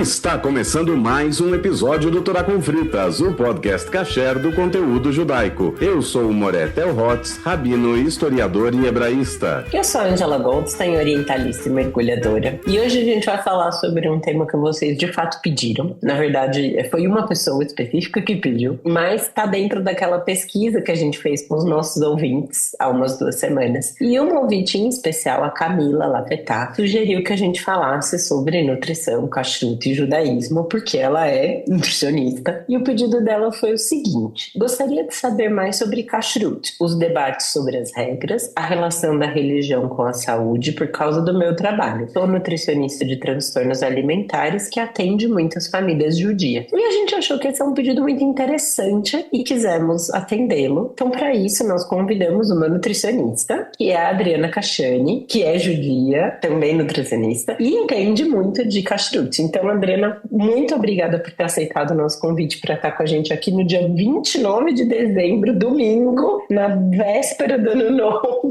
Está começando mais um episódio do Torá com Fritas, o podcast kasher do conteúdo judaico. Eu sou o Moré Telhotz, rabino, historiador e hebraísta. Eu sou a Angela Goldstein, orientalista e mergulhadora. E hoje a gente vai falar sobre um tema que vocês de fato pediram. Na verdade, foi uma pessoa específica que pediu, mas está dentro daquela pesquisa que a gente fez com os nossos ouvintes há umas 2 semanas. E uma ouvinte em especial, a Camila Lafetá, sugeriu que a gente falasse sobre nutrição, kashrut e judaísmo, porque ela é nutricionista. E o pedido dela foi o seguinte: gostaria de saber mais sobre kashrut, os debates sobre as regras, a relação da religião com a saúde por causa do meu trabalho. Sou nutricionista de transtornos alimentares que atende muitas famílias judias. E a gente achou que esse é um pedido muito interessante e quisemos atendê-lo. Então, para isso, nós convidamos uma nutricionista, que é a Adriana Kashani, que é judia, também nutricionista, e entende muito de kashrut. Então, Adriana, muito obrigada por ter aceitado o nosso convite para estar com a gente aqui no dia 29 de dezembro, domingo, na véspera do Ano Novo.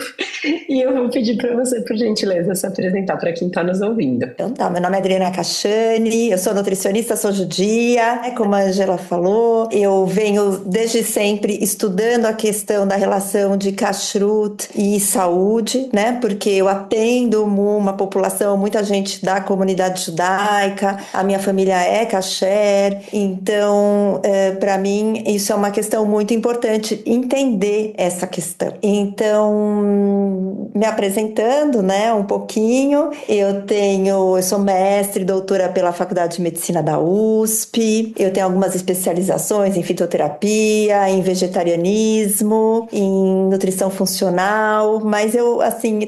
E eu vou pedir para você, por gentileza, se apresentar para quem está nos ouvindo. Então tá, meu nome é Adriana Kashani, eu sou nutricionista, sou judia, como a Angela falou, eu venho desde sempre estudando a questão da relação de kashrut e saúde, né, porque eu atendo uma população, muita gente da comunidade judaica, a minha família é kasher, então para mim isso é uma questão muito importante, entender essa questão. Então, me apresentando, né, um pouquinho, eu sou mestre e doutora pela Faculdade de Medicina da USP, eu tenho algumas especializações em fitoterapia, em vegetarianismo, em nutrição funcional, mas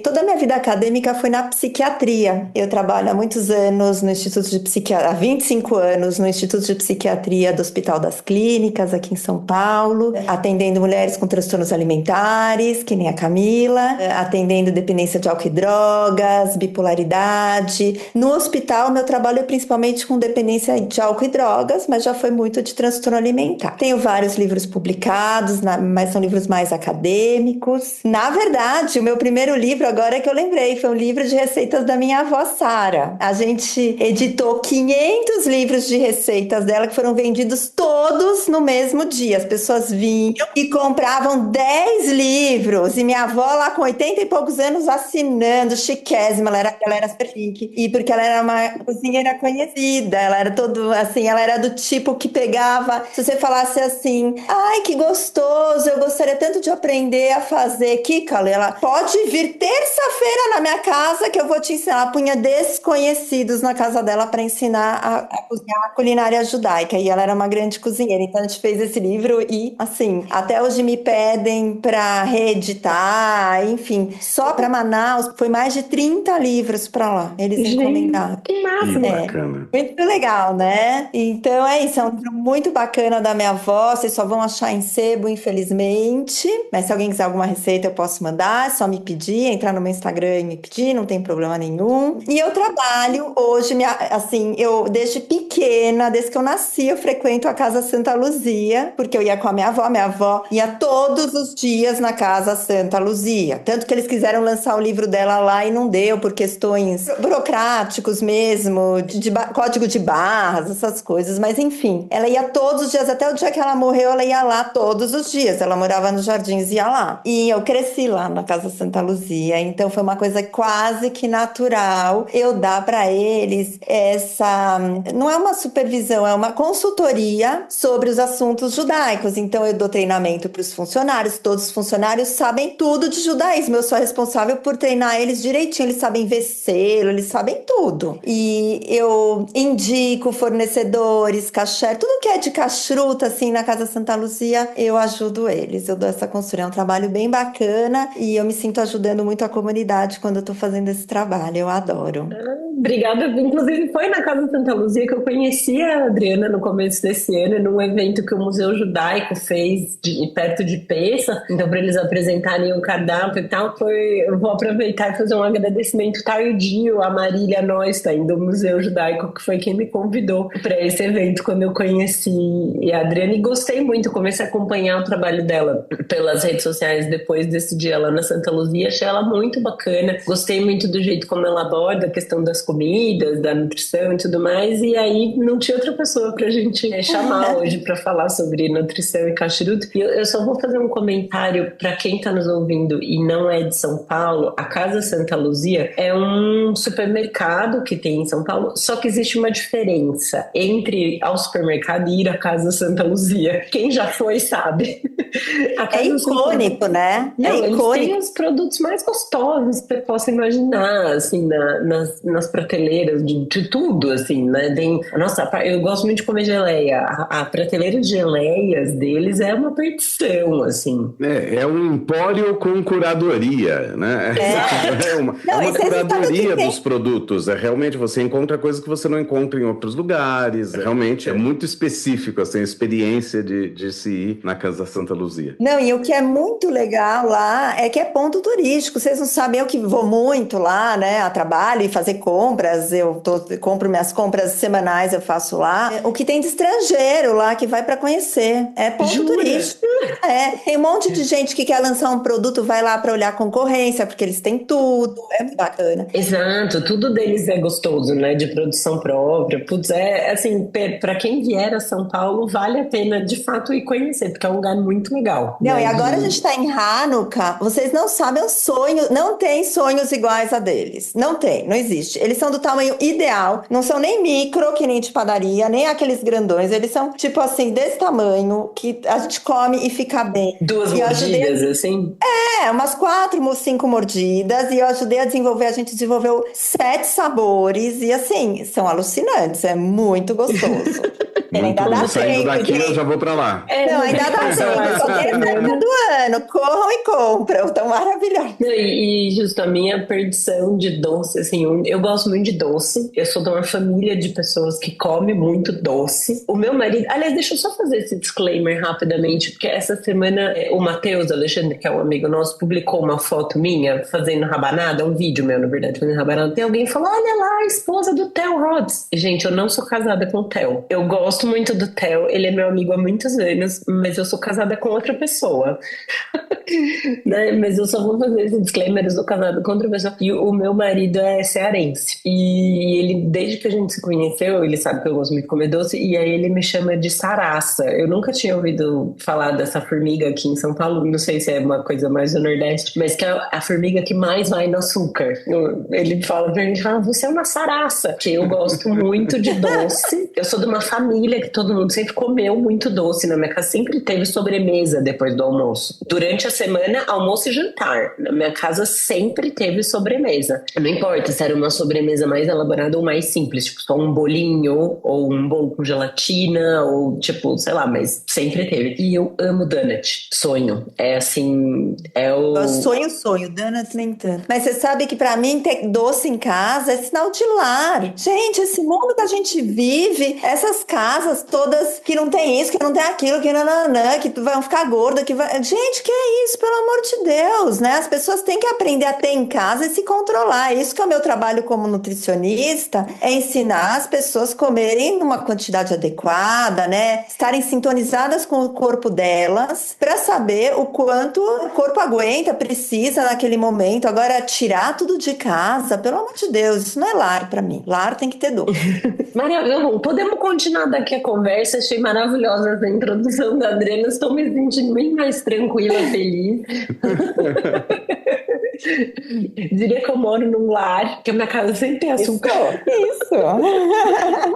toda a minha vida acadêmica foi na psiquiatria. Eu trabalho há muitos anos no Instituto de Psiquiatria, há 25 anos no Instituto de Psiquiatria do Hospital das Clínicas, aqui em São Paulo, atendendo mulheres com transtornos alimentares, que nem a Camila, atendendo dependência de álcool e drogas, bipolaridade. No hospital, meu trabalho é principalmente com dependência de álcool e drogas, mas já foi muito de transtorno alimentar. Tenho vários livros publicados, mas são livros mais acadêmicos. Na verdade, o meu primeiro livro, agora é que eu lembrei, foi um livro de receitas da minha avó Sara. A gente editou 500 livros de receitas dela que foram vendidos todos no mesmo dia. As pessoas vinham e compravam 10 livros. E minha avó lá com 80 e poucos anos assinando, chiquésima, ela era super chique. E porque ela era uma cozinheira conhecida, ela era ela era do tipo que pegava, se você falasse assim, ai, que gostoso, eu gostaria tanto de aprender a fazer kíkalo, ela pode vir terça-feira na minha casa que eu vou te ensinar. Ela punha desconhecidos na casa dela para ensinar a cozinhar a culinária judaica, e ela era uma grande cozinheira. Então a gente fez esse livro e, assim, até hoje me pedem para reeditar, enfim, só para Manaus foi mais de 30 livros para lá, eles encomendaram. Que massa! Bacana. Muito legal, né? Então é isso, é um livro muito bacana da minha avó, vocês só vão achar em sebo, infelizmente, mas se alguém quiser alguma receita eu posso mandar, é só me pedir, entrar no meu Instagram e me pedir, não tem problema nenhum. E eu trabalho hoje, eu desde pequena, desde que eu nasci, eu frequento a Casa Santa Luzia, porque eu ia com a minha avó ia todos os dias na Casa Santa Luzia, tanto que eles quiseram lançar o livro dela lá e não deu, por questões burocráticos mesmo, de código de barras, essas coisas, mas enfim, ela ia todos os dias, até o dia que ela morreu, ela ia lá todos os dias, ela morava nos Jardins e ia lá, e eu cresci lá na Casa Santa Luzia, então foi uma coisa quase que natural eu dar para eles não é uma supervisão, é uma consultoria sobre os assuntos judaicos. Então eu dou treinamento para os funcionários, todos os funcionários sabem tudo de judaísmo, eu sou responsável por treinar eles direitinho, eles sabem ver selo, eles sabem tudo. E eu indico fornecedores, kasher, tudo que é de kashrut, assim, na Casa Santa Luzia, eu ajudo eles, eu dou essa consultoria, é um trabalho bem bacana e eu me sinto ajudando muito a comunidade quando eu tô fazendo esse trabalho, eu adoro. Obrigada, inclusive foi na Casa Santa Luzia que eu conheci a Adriana no começo desse ano, num evento que o Museu Judaico fez perto de Pessa, então para eles apresentarem o cardápio e tal, eu vou aproveitar e fazer um agradecimento tardio a Marília Neustein, do Museu Judaico, que foi quem me convidou para esse evento quando eu conheci a Adriana, e gostei muito, comecei a acompanhar o trabalho dela pelas redes sociais depois desse dia lá na Santa Luzia, achei ela muito bacana, gostei muito do jeito como ela aborda a questão das comidas, da nutrição e tudo tudo mais, e aí não tinha outra pessoa pra gente chamar hoje pra falar sobre nutrição e kashrut. E eu só vou fazer um comentário pra quem tá nos ouvindo e não é de São Paulo. A Casa Santa Luzia é um supermercado que tem em São Paulo, só que existe uma diferença entre ao supermercado e ir à Casa Santa Luzia. Quem já foi sabe. É icônico, né? Não, é eles icônico. têm os produtos mais gostosos que você possa imaginar, assim, nas prateleiras de tudo, assim, né? Nossa, eu gosto muito de comer geleia. A prateleira de geleias deles é uma perdição, assim. É um empório com curadoria, né? É uma curadoria dos produtos. Realmente você encontra coisas que você não encontra em outros lugares. Realmente é muito específico, assim, a experiência de se ir na Casa Santa Luzia. Não, e o que é muito legal lá é que é ponto turístico. Vocês não sabem, eu que vou muito lá, né, a trabalho e fazer compras. Compro minhas compras semanais, eu faço lá. O que tem de estrangeiro lá que vai para conhecer. É ponto turístico. Tem um monte de gente que quer lançar um produto, vai lá para olhar a concorrência, porque eles têm tudo. É muito bacana. Exato, tudo deles é gostoso, né, de produção própria. Putz, assim, para quem vier a São Paulo, vale a pena de fato ir conhecer, porque é um lugar muito legal. Não, e agora a gente tá em Hanukkah, vocês não sabem o sonho, não tem sonhos iguais a deles. Não tem, não existe. Eles são do tamanho ideal, não são nem micro, que nem de padaria, nem aqueles grandões. Eles são, tipo assim, desse tamanho, que a gente come e fica bem. Duas mordidas, assim? Umas 4, 5 mordidas, e eu ajudei a desenvolver, a gente desenvolveu 7 sabores, e assim, são alucinantes, é muito gostoso. Ainda dá saindo daqui, eu já vou pra lá. Não, ainda dá tempo, qualquer época do ano, corram e compram, tão maravilhoso. E justo a minha perdição de doce, assim, eu gosto muito de doce, eu sou de uma família de pessoas que come muito doce. O meu marido, aliás, deixa eu só fazer esse disclaimer rapidamente, porque essa semana o Matheus Alexandre, que é um amigo nosso, publicou uma foto minha fazendo rabanada, um vídeo meu, na verdade, fazendo rabanada. Tem alguém que falou, olha lá, a esposa do Theo Rhodes. Gente, eu não sou casada com o Theo. Eu gosto muito do Theo, ele é meu amigo há muitos anos, mas eu sou casada com outra pessoa. Né? Mas eu só vou fazer esse disclaimer, eu sou casada com outra pessoa. E o meu marido é cearense. E ele, desde que a gente se conheceu, ele sabe que eu gosto muito de comer doce, e aí ele me chama de saraça. Eu nunca tinha ouvido falar dessa formiga aqui em São Paulo, não sei se é uma coisa mais do Nordeste, mas que é a formiga que mais vai no açúcar. Ele fala pra gente, você é uma saraça, que eu gosto muito de doce. Eu sou de uma família que todo mundo sempre comeu muito doce. Na minha casa sempre teve sobremesa depois do almoço. Durante a semana, almoço e jantar. Na minha casa sempre teve sobremesa. Não importa se era uma sobremesa mais elaborada ou mais simples, tipo só um bolinho ou um bolo com gelatina ou tipo, sei lá, mas sempre teve. E eu amo donut. Sonho. É assim, é o... Sonho, donut nem tanto. Mas você sabe que pra mim ter doce em casa é sinal de lar. Gente, esse mundo que a gente vive, essas casas todas que não tem isso, que não tem aquilo, que nananã, que vão ficar gorda, que vai... Gente, que é isso, pelo amor de Deus, né? As pessoas têm que aprender a ter em casa e se controlar. Isso que é o meu trabalho como nutricionista, é ensinar as pessoas a comerem numa quantidade adequada, né? Estarem sintonizadas com o corpo delas, pra saber o quanto o corpo aguenta, precisa naquele momento. Agora, tirar tudo de casa, pelo amor de Deus, isso não é lar pra mim. Lar tem que ter doce. Maravilhoso. Podemos continuar daqui a conversa. Achei maravilhosa essa introdução da Adriana. Estou me sentindo bem mais tranquila, feliz. Diria que eu moro num lar, que a minha casa sempre tem açúcar. Isso.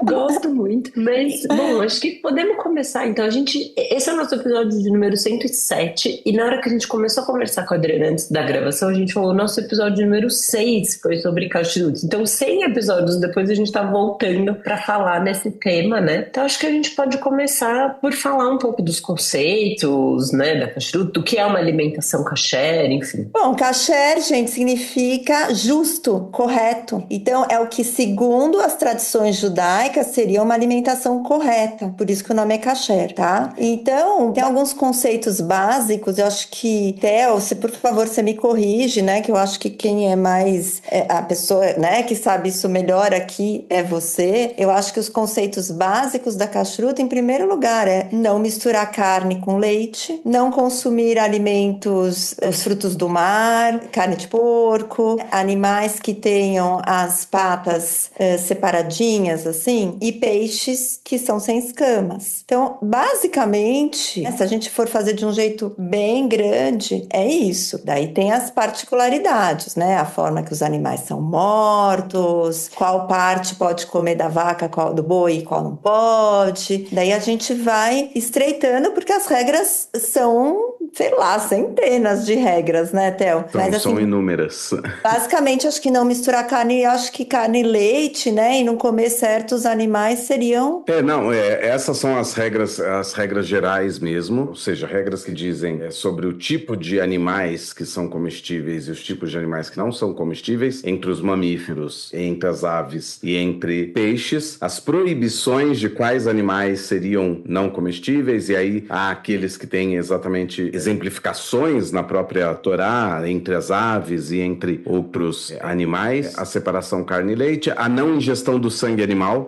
Gosto muito. Mas, bom, acho que podemos começar. Então, esse é o nosso episódio de número 107. E na hora que a gente começou a conversar com a Adriana antes da gravação, a gente falou: nosso episódio número 6 foi sobre kashrut. Então, 100 episódios depois, a gente tá voltando pra falar nesse tema, né? Então, acho que a gente pode começar por falar um pouco dos conceitos, né, da kashrut, do que é uma alimentação kasher, enfim. Bom, kasher, gente, significa justo, correto. Então, é o que, segundo as tradições judaicas, seria uma alimentação correta. Por isso que o nome é kasher, tá? Então, tem alguns conceitos básicos. Eu acho que, Theo, por favor, você me corrige, né? Que eu acho que quem é mais... a pessoa, né, que sabe isso melhor aqui é você. Eu acho que os conceitos básicos da kashrut, em primeiro lugar, é não misturar carne com leite, não consumir alimentos, os frutos do mar, carne de porco, animais que tenham as patas separadinhas, assim, e peixes que são sem escamas. Então, basicamente, se a gente for fazer de um jeito bem grande, é isso. Daí tem as particularidades, né? A forma que os animais são mortos, qual parte pode comer da vaca, qual do boi e qual não pode. Daí a gente vai estreitando, porque as regras são, sei lá, centenas de regras, né, Theo? Mas, assim, são inúmeras. Basicamente, acho que não misturar carne, acho que carne e leite, né, e não comer certos animais seriam... Essas são as regras gerais mesmo, ou seja, regras que dizem sobre o tipo de animais que são comestíveis e os tipos de animais que não são comestíveis, entre os mamíferos, entre as aves e entre peixes, as proibições de quais animais seriam não comestíveis, e aí há aqueles que têm exatamente exemplificações na própria Torá, entre as aves e entre outros animais, a separação carne e leite, a não ingestão do sangue animal,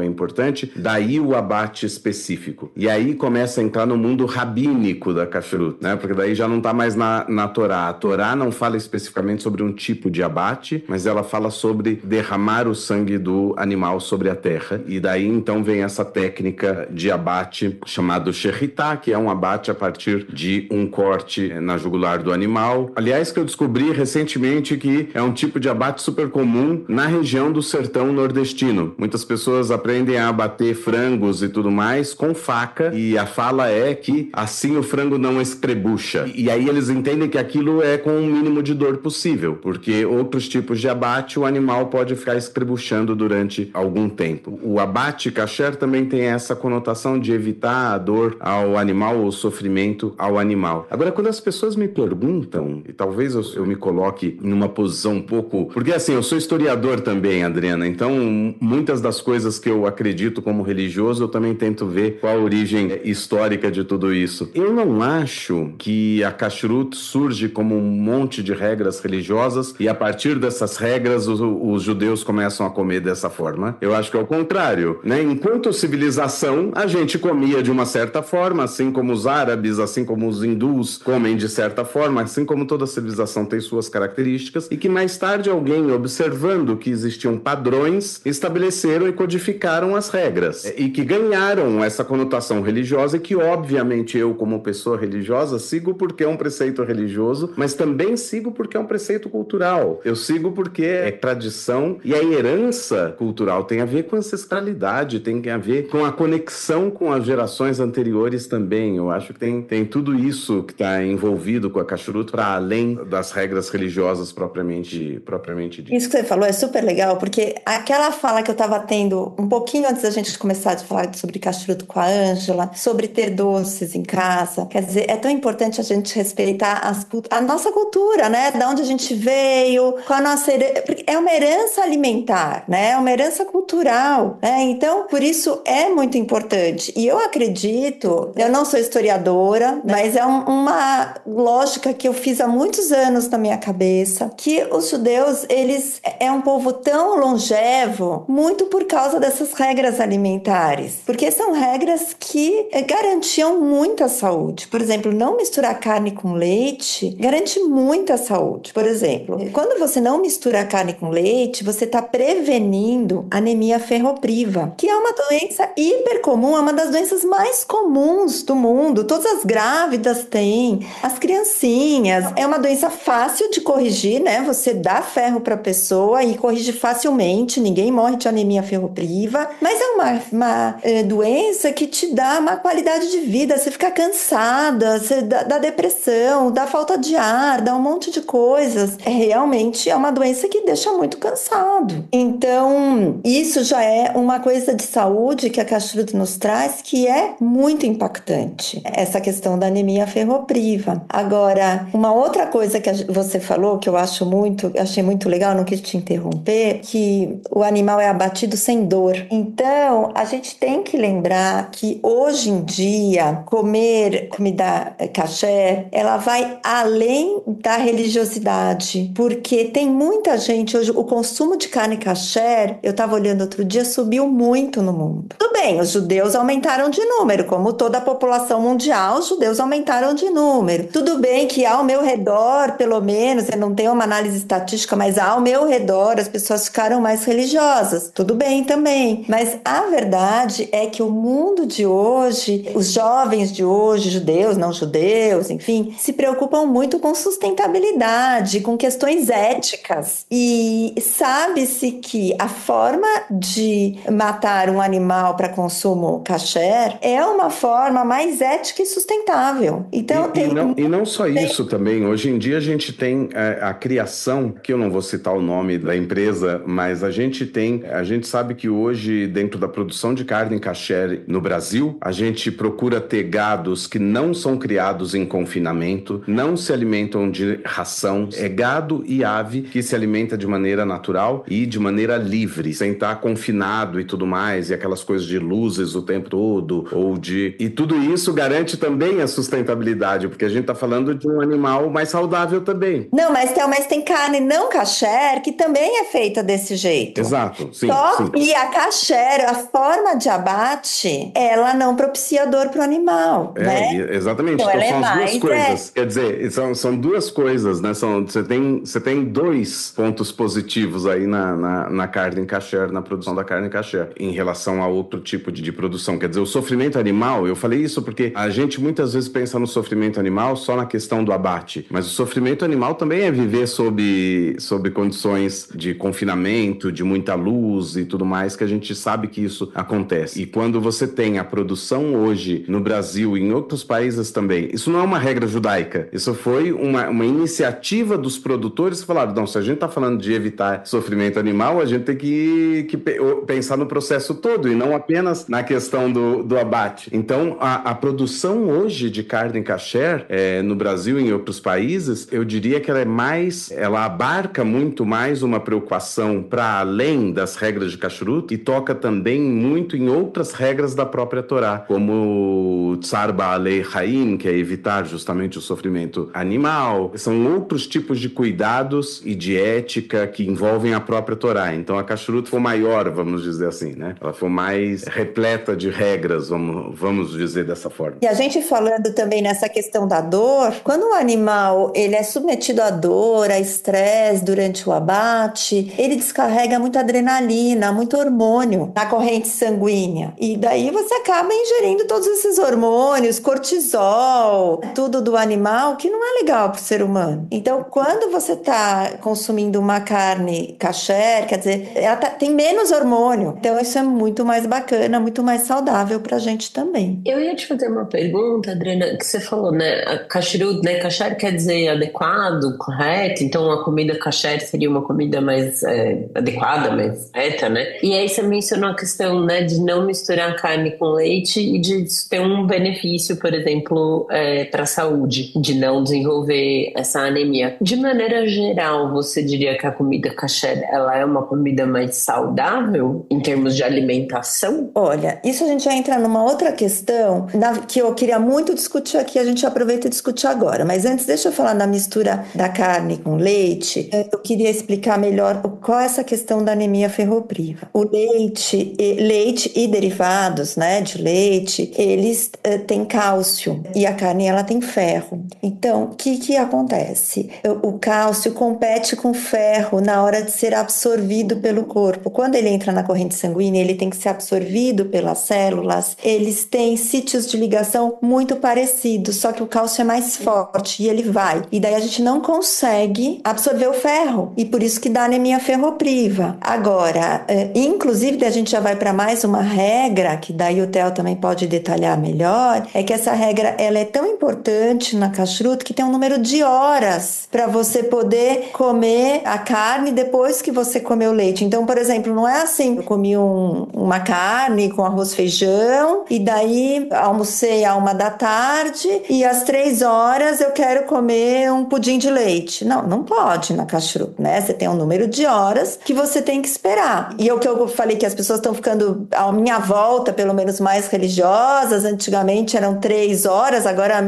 é importante, daí o abate específico. E aí começa a entrar no mundo rabínico da kashrut, né? Porque daí já não está mais na Torá. A Torá não fala especificamente sobre um tipo de abate, mas ela fala sobre derramar o sangue do animal sobre a terra. E daí então vem essa técnica de abate chamado shechitá, que é um abate a partir de um corte na jugular do animal. Aliás, que eu descobri recentemente que é um tipo de abate super comum na região do sertão nordestino. Muitas pessoas aprendem a abater frangos e tudo mais com faca, e a fala é que assim o frango não escrebucha. E aí eles entendem que aquilo é com o mínimo de dor possível, porque outros tipos de abate o animal pode ficar escrebuchando durante algum tempo. O abate kasher também tem essa conotação de evitar a dor ao animal ou o sofrimento ao animal. Agora, quando as pessoas me perguntam, e talvez eu me coloque em uma posição um pouco... Porque assim, eu sou historiador também, Adriana, então muitas das coisas que eu acredito como religioso, eu também tento ver qual a origem histórica de tudo isso. Eu não acho que a kashrut surge como um monte de regras religiosas e a partir dessas regras os judeus começam a comer dessa forma. Eu acho que é o contrário, né? Enquanto civilização, a gente comia de uma certa forma, assim como os árabes, assim como os hindus comem de certa forma, assim como toda civilização tem suas características, e que mais tarde alguém, observando que existiam padrões, estabeleceram e codificaram as regras, e que ganharam essa conotação religiosa, e que obviamente eu, como pessoa religiosa, sigo porque é um preceito religioso, mas também sigo porque é um preceito cultural. Eu sigo porque é tradição, e a herança cultural tem a ver com ancestralidade, tem a ver com a conexão com as gerações anteriores também. Eu acho que tem tudo isso que está envolvido com a kashrut para além das regras religiosas propriamente ditas. Isso que você falou é super legal, porque aquela fala que eu estava tendo um pouquinho antes da gente começar a falar sobre kashrut com a Ângela, sobre ter doces em casa, quer dizer, é tão importante a gente respeitar a nossa cultura, né? Da onde a gente veio, com a nossa porque é uma herança alimentar, né? É uma herança cultural, né? Então, por isso é muito importante. E eu acredito, eu não sou historiadora, mas é uma lógica que eu fiz há muitos anos na minha cabeça, que os judeus, eles é um povo tão longevo, muito por causa dessas regras alimentares, porque são regras que garantiam muita saúde. Por exemplo, não misturar carne com leite garante muita saúde. Por exemplo, quando você não mistura carne com leite, você está prevenindo anemia ferropriva, que é uma doença hiper comum, é uma das doenças mais comuns do mundo. Todas as grávidas têm, as criancinhas. É uma doença fácil de corrigir, né? Você dá ferro para a pessoa e corrige facilmente, ninguém morre de anemia ferropriva, mas é uma doença que te dá uma qualidade de vida, você fica cansada, você dá depressão, dá falta de ar, dá um monte de coisas. Realmente é uma doença que deixa muito cansado. Então, isso já é uma coisa de saúde que a kashrut nos traz, que é muito impactante, essa questão da anemia ferropriva. Agora, uma outra coisa que você falou, que eu achei muito legal, não quis te interromper, que o animal é abatido sem dor. Então, a gente tem que lembrar que hoje em dia, comer comida kasher, ela vai além da religiosidade, porque tem muita gente hoje, o consumo de carne kasher, eu estava olhando outro dia, subiu muito no mundo. Tudo bem, os judeus aumentaram de número, como toda a população mundial, os judeus aumentaram de número. Tudo bem que ao meu redor, pelo menos, eu não tenho uma análise estatística, mas ao meu redor as pessoas ficaram mais religiosas. Tudo bem também. Mas a verdade é que o mundo de hoje, os jovens de hoje, judeus, não judeus, enfim, se preocupam muito com sustentabilidade, com questões éticas. E sabe-se que a forma de matar um animal para consumo kasher é uma forma mais ética e sustentável. Então, e não só isso também. Hoje em dia a gente tem a criação, que eu não vou citar o nome da empresa, mas a gente sabe que hoje, dentro da produção de carne kasher no Brasil, a gente procura ter gados que não são criados em confinamento, não se alimentam de ração, é gado e ave que se alimenta de maneira natural e de maneira livre, sem estar confinado e tudo mais, e aquelas coisas de luzes o tempo todo, e tudo isso garante também a sustentabilidade, porque a gente está falando de um animal mais saudável também. Não, mas tem carne não kasher que também é feita desse jeito. Exato, sim. E a kasher, a forma de abate, ela não propicia dor para o animal, né? Exatamente. Então são as duas coisas. Quer dizer, são duas coisas, né? Você tem dois pontos positivos aí na carne kasher, na produção da carne kasher, em relação a outro tipo de produção. Quer dizer, o sofrimento animal, eu falei isso porque a gente muitas vezes pensa no sofrimento animal só na questão do abate, mas o sofrimento animal também é viver sob condições de confinamento, de muita luz e tudo mais, que a gente sabe que isso acontece. E quando você tem a produção hoje no Brasil e em outros países também, isso não é uma regra judaica, isso foi uma iniciativa dos produtores que falaram, não, se a gente está falando de evitar sofrimento animal, a gente tem que pensar no processo todo e não apenas na questão do abate. Então, a produção hoje de carne kasher no Brasil e em outros países, eu diria que ela abarca muito mais uma preocupação para além das regras de kashrut e toca também muito em outras regras da própria Torá, como Tsar Ba'alei Haim, que é evitar justamente o sofrimento animal. São outros tipos de cuidados e de ética que envolvem a própria Torá. Então a kashrut foi maior, vamos dizer assim, né? Ela foi mais repleta de regras, vamos dizer dessa forma. E a gente falando também nessa questão da dor, quando o animal ele é submetido à dor, a estresse durante o abate, ele descarrega muita adrenalina, muito hormônio na corrente sanguínea. E daí você acaba ingerindo todos esses hormônios, cortisol, tudo do animal, que não é legal para o ser humano. Então, quando você está consumindo uma carne kasher, quer dizer, ela tem menos hormônio. Então, isso é muito mais bacana, muito mais saudável para a gente também. Eu ia te fazer uma pergunta, Adriana, que você falou, né? A kashrut, né? Kasher quer dizer adequado, correto? Então, a comida kasher seria uma comida mais adequada, mais correta, né? E aí você mencionou a questão, né, de não misturar carne com leite e de ter um benefício, por exemplo, para a saúde, de não desenvolver essa anemia. De maneira geral, você diria que a comida kasher, ela é uma comida mais saudável em termos de alimentação? Olha, isso a gente já entra numa outra questão que eu queria muito discutir aqui, a gente aproveita e discute agora. Mas antes, deixa eu falar da mistura da carne com leite. Eu queria explicar melhor qual é essa questão da anemia ferropriva. O leite e derivados, né, de leite, eles têm cálcio e a carne ela tem ferro. Então, o que acontece? O cálcio compete com o ferro na hora de ser absorvido pelo corpo. Quando ele entra na corrente sanguínea, ele tem que ser absorvido pelas células. Eles têm sítios de ligação muito parecidos, só que o cálcio é mais forte e ele vai. E daí a gente não consegue absorver o ferro e por isso que dá anemia ferropriva. Agora, inclusive a gente já vai para mais uma regra, que daí o Theo também pode detalhar melhor, é que essa regra ela é tão importante na kashrut que tem um número de horas para você poder comer a carne depois que você comeu o leite. Então, por exemplo, não é assim, eu comi uma carne com arroz, feijão e daí almocei à 1h e às 3h eu quero comer um pudim de leite. Não pode na kashrut, né? Você tem um número de horas que você tem que esperar. E o que eu falei que as pessoas estão ficando, à minha volta, pelo menos mais religiosas, antigamente eram 3 horas, agora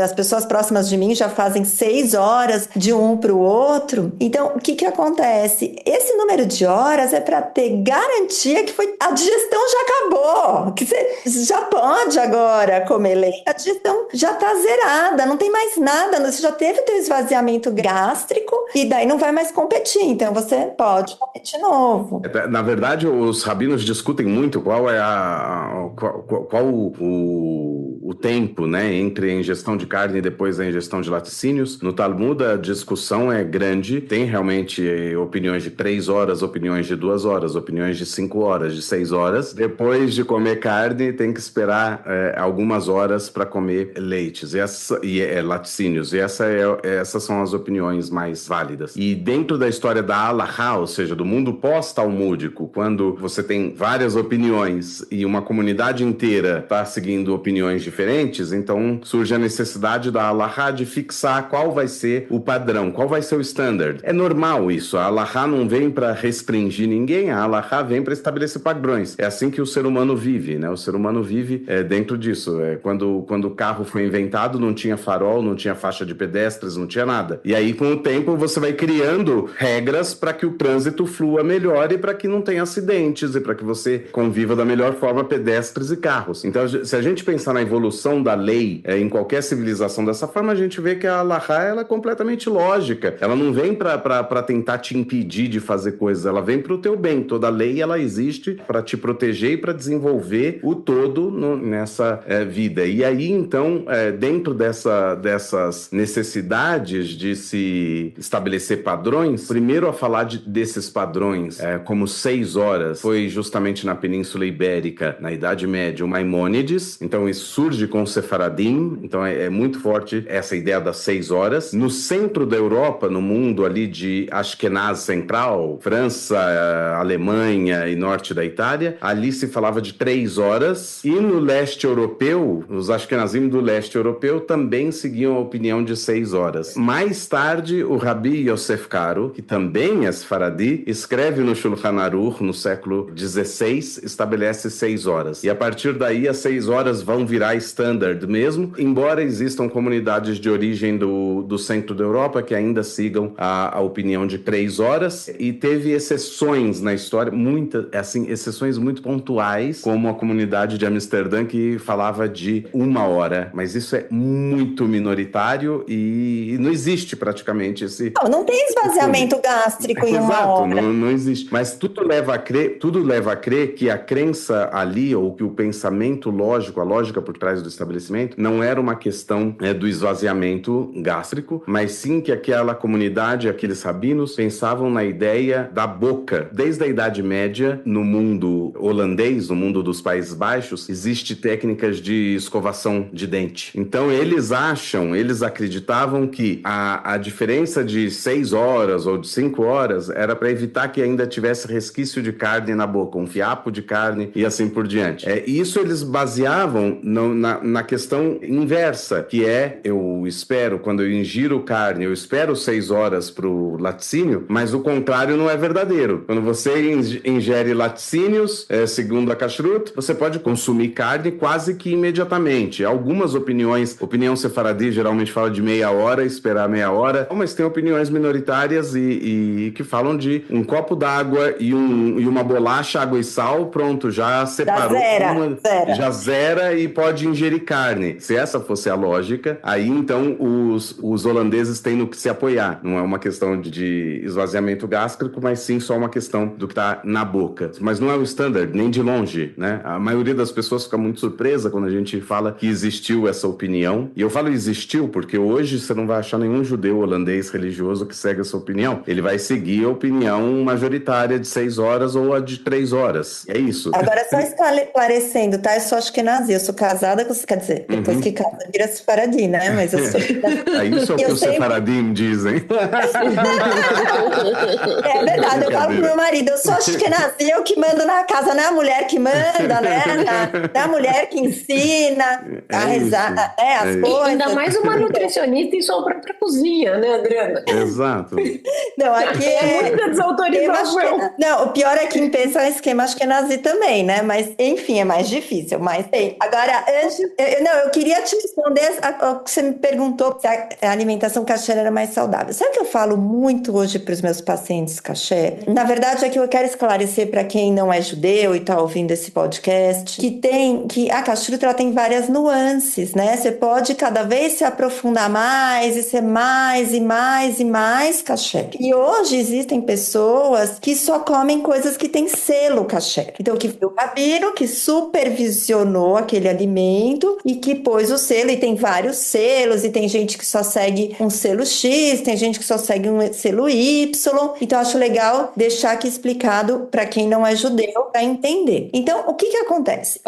as pessoas próximas de mim já fazem 6 horas de um para o outro. Então, o que acontece? Esse número de horas é para ter garantia que a digestão já acabou, que você já pode agora comer leite. A digestão já tá zerada, não tem mais nada, você já teve o teu esvaziamento gástrico e daí não vai mais competir, então você pode comer de novo. Na verdade, os rabinos discutem muito qual é o tempo, né, entre a ingestão de carne e depois a ingestão de laticínios. No Talmud, a discussão é grande. Tem realmente opiniões de 3 horas, opiniões de 2 horas, opiniões de 5 horas, de 6 horas. Depois de comer carne, tem que esperar algumas horas para comer leites laticínios. E essas são as opiniões mais válidas. E dentro da história da Halakha, ou seja, do mundo pós-talmúdico, quando você tem várias opiniões e uma comunidade inteira está seguindo opiniões diferentes, então surge a necessidade da Halakha de fixar qual vai ser o padrão, qual vai ser o standard. É normal isso, a Halakha não vem para restringir ninguém, a Halakha vem para estabelecer padrões. É assim que o ser humano vive, né? O ser humano vive dentro disso. Quando o carro foi inventado, não tinha farol, não tinha faixa de pedestres, não tinha nada. E aí, com o tempo, você vai criando regras para que o trânsito flua melhor e para que não tenha acidentes e para que você conviva da melhor forma pedestres e carros. Então, se a gente pensar na evolução da lei em qualquer civilização dessa forma, a gente vê que a Halakha ela é completamente lógica. Ela não vem para tentar te impedir de fazer coisas, ela vem para o teu bem. Toda lei ela existe para te proteger e para desenvolver o todo nessa vida. E aí, então, dentro dessas necessidades de se estabelecer padrões, primeiro a falar desses padrões como 6 horas foi justamente na Península Ibérica, na Idade Média, o Maimônides. Então isso surge com o Sefaradim, então é muito forte essa ideia das 6 horas. No centro da Europa, no mundo ali de Ashkenaz central, França, Alemanha e norte da Itália, ali se falava de 3 horas. E no leste europeu, os Ashkenazim do leste europeu também seguiam a opinião de 6 horas. Mais tarde, o Rabi Yosef Karo, que também é Sefaradi, escreve no Shulchan Aruch, no século XVI, estabelece 6 horas. E a partir daí, as 6 horas vão virar standard mesmo, embora existam comunidades de origem do centro da Europa que ainda sigam a opinião de 3 horas. E teve exceções na história, exceções muito pontuais, como a comunidade de Amsterdã que falava de 1 hora. Mas isso é muito minoritário e não existe praticamente esse... Não tem esvaziamento gástrico em 1 hora. Exato, não existe. Mas tudo leva a crer que a crença ali, ou que o pensamento lógico, a lógica por trás do estabelecimento, não era uma questão do esvaziamento gástrico, mas sim que aquela comunidade, aqueles rabinos, pensavam na ideia da boca. Desde a Idade Média, no mundo holandês, no mundo dos Países Baixos, existe técnicas de escovação de dente. Então eles acreditavam que a diferença de 6 horas ou de 5 horas era para evitar que ainda tivesse resquício de carne na boca, um fiapo de carne e assim por diante. Isso eles baseavam na questão inversa, que eu espero, quando eu ingiro carne, eu espero 6 horas pro laticínio, mas o contrário não é verdadeiro. Quando você ingere laticínios, segundo a Kashrut, você pode consumir carne quase que imediatamente. Algumas opinião sefaradi geralmente fala de meia hora, esperar meia hora, mas tem opiniões minoritárias e que falam de um copo d'água e uma bolacha, água e sal, pronto, já separou. Já zera e pode ingerir carne. Se essa fosse a lógica, aí então os holandeses têm no que se apoiar. Não é uma questão de esvaziamento gástrico, mas sim só uma questão do que está na boca. Mas não é o standard, nem de longe, né? A maioria das pessoas fica muito surpresa quando a gente fala que existiu essa opinião. E eu falo existiu porque hoje você não vai achar nenhum judeu holandês religioso que segue essa opinião. Ele vai seguir a opinião majoritária de 6 horas ou a de 3 horas. É isso. Agora, só esclarecendo, tá? Eu sou ashkenazi, eu sou casada com... Quer dizer, depois que casa, vira sefaradi, né? Mas eu sou... Isso é o que os separadim dizem. É verdade, eu falo pro meu marido, eu sou ashkenazi, eu que mando na casa, não é a mulher que manda, né? Não é a mulher que ensina a rezar, as coisas. Ainda mais uma nutricionista em sua própria cozinha, né, Adriana? Exato. Não, aqui muita desautorização. Não, o pior é que em pensa é esquema ashkenazi também, né? Mas, enfim, é mais difícil. Mas, agora, eu queria te responder ao que você me perguntou, se a alimentação kasher era mais saudável. Sabe o que eu falo muito hoje para os meus pacientes kasher? Na verdade, é que eu quero esclarecer para quem não é judeu e está ouvindo esse podcast, que a kashrut ela tem várias nuances, né? Você pode cada vez se aprofundar mais e ser mais e mais e mais kasher. E hoje existem pessoas que só comem coisas que têm selo kasher. Então, que foi o rabino que supervisionou aquele alimento e que pôs o selo, e tem vários selos, e tem gente que só segue um selo X, tem gente que só segue um selo Y. Então, acho legal deixar aqui explicado para quem não é judeu, para entender. Então, o que acontece?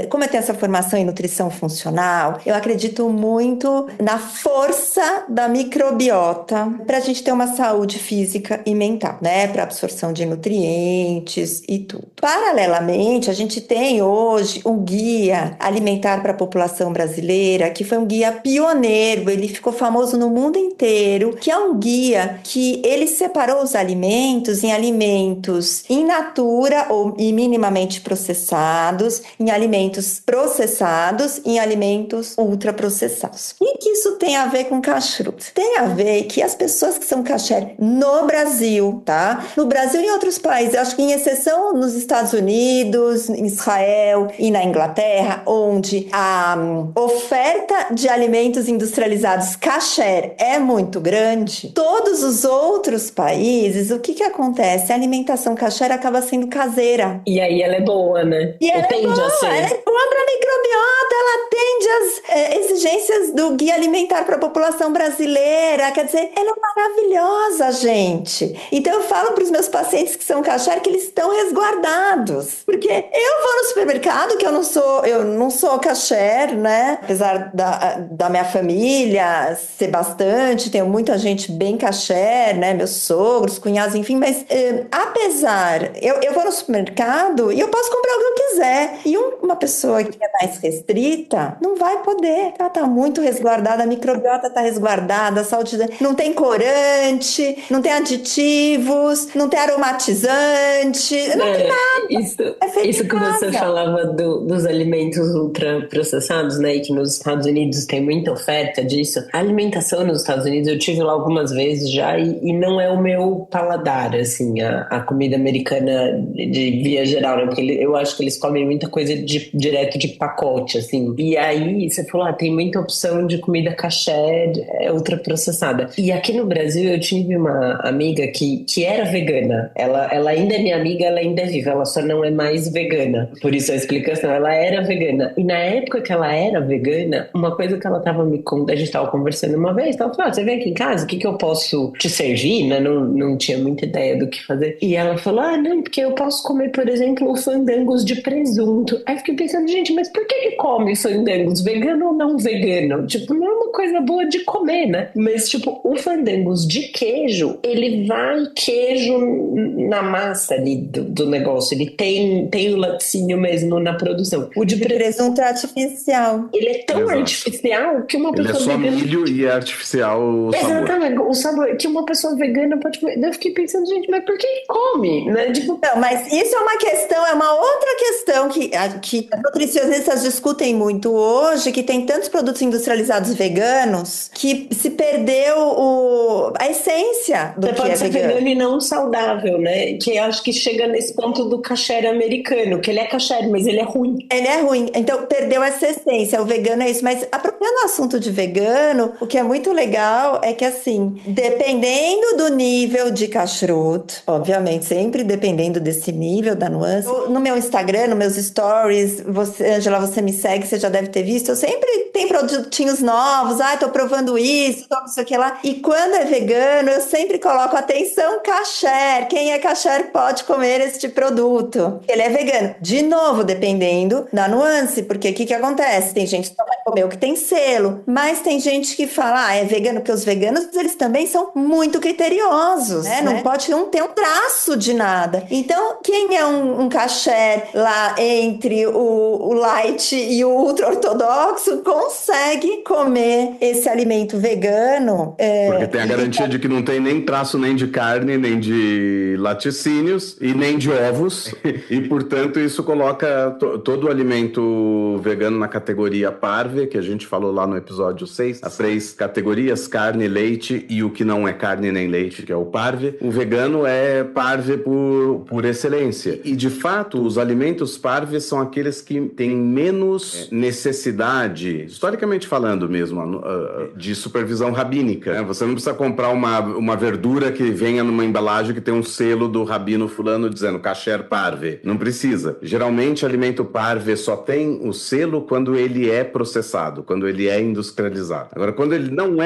Como eu tenho essa formação em nutrição funcional, eu acredito muito na força da microbiota para a gente ter uma saúde física e mental, né? Para absorção de nutrientes e tudo. Paralelamente, a gente tem hoje um guia alimentar para a população brasileira, que foi um guia pioneiro, ele ficou famoso no mundo inteiro, que é um guia que ele separou os alimentos em alimentos in natura e minimamente processados, em alimentos processados e em alimentos ultraprocessados. E que isso tem a ver com kashrut? Tem a ver que as pessoas que são kasher no Brasil, tá? No Brasil e em outros países, eu acho que em exceção nos Estados Unidos, em Israel e na Inglaterra, onde a oferta de alimentos industrializados kasher é muito grande, todos os outros países, o que acontece? A alimentação kasher acaba sendo caseira. E aí ela é boa, né? E ela é boa para a microbiota, ela atende às exigências do guia alimentar para a população brasileira, quer dizer, ela é maravilhosa, gente. Então eu falo para os meus pacientes que são kasher que eles estão resguardados, porque eu vou no supermercado, que eu não sou kasher, né? Apesar da minha família ser bastante, tenho muita gente bem kasher, né? Meus sogros, cunhados, enfim, mas apesar, eu vou no supermercado e eu posso comprar o que eu quiser. E uma pessoa que é mais restrita não vai poder. Ela tá muito resguardada, a microbiota tá resguardada, a saúde não tem corante, não tem aditivos, não tem aromatizante, não tem nada. Isso que você falava dos alimentos ultraprocessados, né? E que nos Estados Unidos tem muita oferta disso. A alimentação nos Estados Unidos, eu tive lá algumas vezes já e não é o meu paladar, assim, a comida americana de via geral, né? Porque eu acho que eles comem muita coisa direto de pacote, assim. E aí, você falou, tem muita opção de comida kasher ultraprocessada. E aqui no Brasil, eu tive uma amiga que era vegana. Ela ainda é minha amiga, ela ainda é viva, ela só não é mais vegana. Por isso a explicação, ela era vegana. E na época que ela era vegana, uma coisa que ela tava a gente tava conversando uma vez, ela falou, você vem aqui em casa, o que eu posso te servir, né? Não tinha muita ideia do que fazer. E ela falou, não, porque eu posso comer, por exemplo, fandangos de presunto. Aí eu fiquei pensando, gente, mas por que come fandangos? Vegano ou não vegano? Tipo, não é uma coisa boa de comer, né? Mas, tipo, o fandangos de queijo, ele vai queijo na massa ali do negócio. Ele tem o laticínio mesmo na produção. O de presunto é artificial. Ele é tão artificial que uma pessoa vegana... Ele é só milho e é artificial o sabor. Exatamente, o sabor que uma pessoa vegana pode comer. Eu fiquei pensando, gente, mas por que come? Né? Tipo... Não, mas isso é uma questão, é uma outra questão que nutricionistas discutem muito hoje, que tem tantos produtos industrializados veganos que se perdeu a essência do que é vegano. Você pode ser vegano e não saudável, né? Que eu acho que chega nesse ponto do kasher americano, que ele é kasher, mas ele é ruim. Ele é ruim, então perdeu essa essência, o vegano é isso. Mas apropriando o assunto de vegano, o que é muito legal é que, assim, dependendo do nível de kashrut, obviamente, sempre dependendo desse nível, da nuance, no meu Instagram, nos meus stories, Angela, você me segue, você já deve ter visto, eu sempre tenho produtinhos novos, tô provando isso, tô não sei o que lá. E quando é vegano, eu sempre coloco, atenção, kasher, quem é kasher pode comer este produto. Ele é vegano. De novo, dependendo da nuance, porque o que acontece? Tem gente que só vai comer o que tem selo, mas tem gente que fala, é vegano, porque os veganos, eles também são muito criteriosos, né? Não pode ter um traço de nada. Então, quem é um kasher lá entre o light e o ultra-ortodoxo, ortodoxo consegue comer esse alimento vegano. Porque tem a garantia de que não tem nem traço nem de carne, nem de laticínios e nem de ovos. E, portanto, isso coloca todo o alimento vegano na categoria parve, que a gente falou lá no episódio 6. As 3 categorias, carne, leite e o que não é carne nem leite, que é o parve. O vegano é parve por excelência. E, de fato, os alimentos parve são aqueles que têm menos necessidade, historicamente falando mesmo, de supervisão rabínica. Você não precisa comprar uma verdura que venha numa embalagem que tem um selo do rabino fulano dizendo kasher parve. Não precisa. Geralmente, alimento parve só tem o selo quando ele é processado, quando ele é industrializado. Agora, quando ele não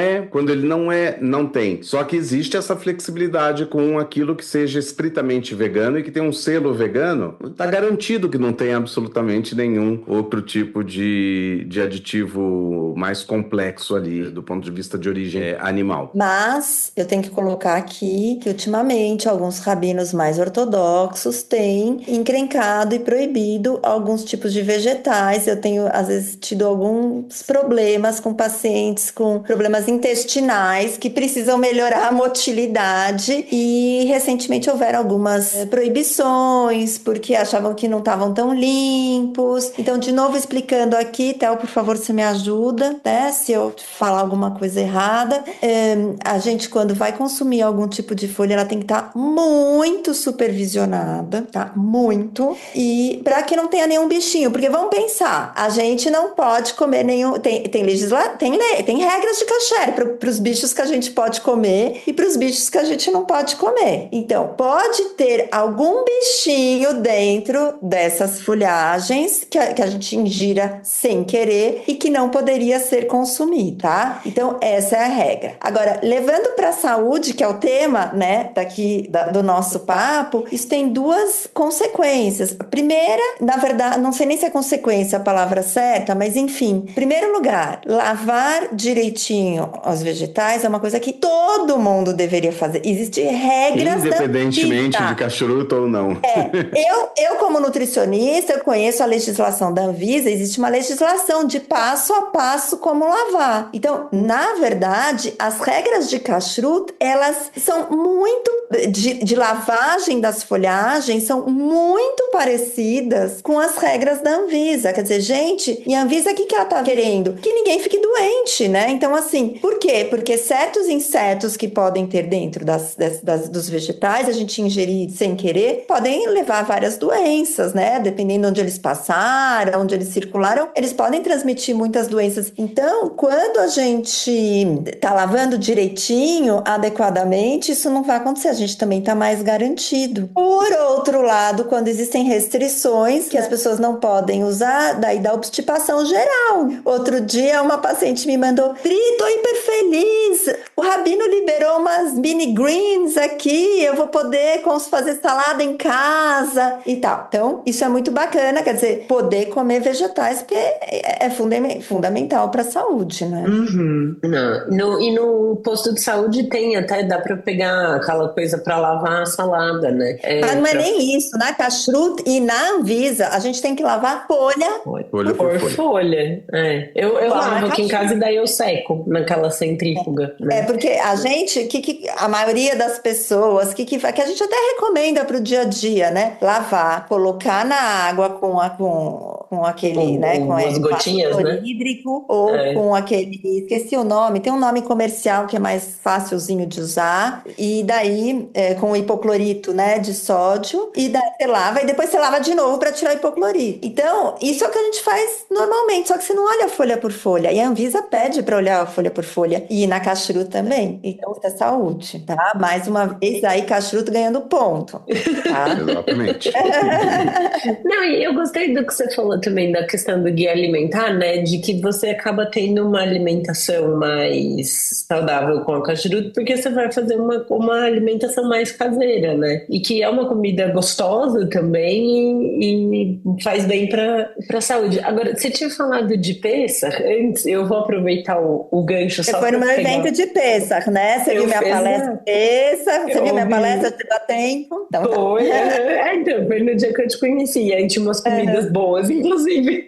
é, não tem. Só que existe essa flexibilidade com aquilo que seja estritamente vegano e que tem um selo vegano, está garantido que não tem absolutamente nenhum outro tipo de aditivo mais complexo ali, do ponto de vista de origem animal. Mas eu tenho que colocar aqui que ultimamente alguns rabinos mais ortodoxos têm encrencado e proibido alguns tipos de vegetais. Eu tenho, às vezes, tido alguns problemas com pacientes com problemas intestinais que precisam melhorar a motilidade, e recentemente houveram algumas proibições porque achavam que não estavam tão limpos. Então, de novo, explicando aqui, Théo, por favor, você me ajuda, né? Se eu falar alguma coisa errada. A gente, quando vai consumir algum tipo de folha, ela tem que estar muito supervisionada, tá? Muito. E para que não tenha nenhum bichinho, porque vamos pensar, a gente não pode comer nenhum... Tem regras de kasher para os bichos que a gente pode comer e para os bichos que a gente não pode comer. Então, pode ter algum bichinho dentro dessas folhagens que a gente ingira sem querer e que não poderia ser consumido, tá? Então, essa é a regra. Agora, levando para a saúde, que é o tema, né, do nosso papo, isso tem 2 consequências. A primeira, na verdade, não sei nem se é consequência a palavra certa, mas enfim. Em primeiro lugar, lavar direitinho os vegetais é uma coisa que todo mundo deveria fazer. Existem regras independentemente de kashrut ou não. Eu como nutricionista, eu conheço a legislação da Anvisa. Existe uma legislação de passo a passo como lavar. Então, na verdade, as regras de kashrut, elas são muito de lavagem das folhagens, são muito parecidas com as regras da Anvisa. Quer dizer, gente, e a Anvisa, o que ela tá querendo? Que ninguém fique doente, né? Então, assim, por quê? Porque certos insetos que podem ter dentro dos vegetais, a gente ingerir sem querer, podem levar a várias doenças, né? Dependendo de onde eles passaram, onde eles circularam, eles podem transmitir muitas doenças. Então, quando a gente tá lavando direitinho, adequadamente, isso não vai acontecer. A gente também tá mais garantido. Por outro lado, quando existem restrições que as pessoas não podem usar, daí dá obstipação geral. Outro dia, uma paciente me mandou: Pri, tô hiper feliz, o rabino liberou umas mini greens aqui, eu vou poder fazer salada em casa e tal. Então, isso é muito bacana, quer dizer, poder comer vegetais, porque é fundamental para a saúde, né? Uhum. E no posto de saúde tem até, dá para pegar aquela coisa para lavar a salada, né? Mas não é nem isso, na kashrut e na Anvisa, a gente tem que lavar folha por folha. Eu lavo aqui em casa e daí eu seco naquela centrífuga. Né? Porque a gente, a maioria das pessoas, que a gente até recomenda para o dia a dia, né? Lavar, colocar na água com aquele, né? Com as gotinhas, né? Hídrico, ou com aquele, esqueci o nome, tem um nome comercial que é mais facilzinho de usar, e daí com o hipoclorito, né? De sódio, e daí você lava, e depois você lava de novo para tirar o hipoclorito. Então, isso é o que a gente faz normalmente, só que você não olha folha por folha, e a Anvisa pede para olhar folha por folha, e na kashrut também. Então, isso é saúde, tá? Mais uma vez, aí kashrut ganhando ponto, tá? Exatamente. Não, e eu gostei do que você falou também da questão do guia alimentar, né? De que você acaba tendo uma alimentação mais saudável com a kashrut, porque você vai fazer uma alimentação mais caseira, né? E que é uma comida gostosa também e faz bem para a saúde. Agora, você tinha falado de Pessach antes, eu vou aproveitar o gancho só. Você foi no meu evento de Pessach, né? Você viu minha palestra Pessach? Você viu minha palestra de dar tempo? Então, foi no dia que eu te conheci. Aí tinha umas comidas boas, inclusive.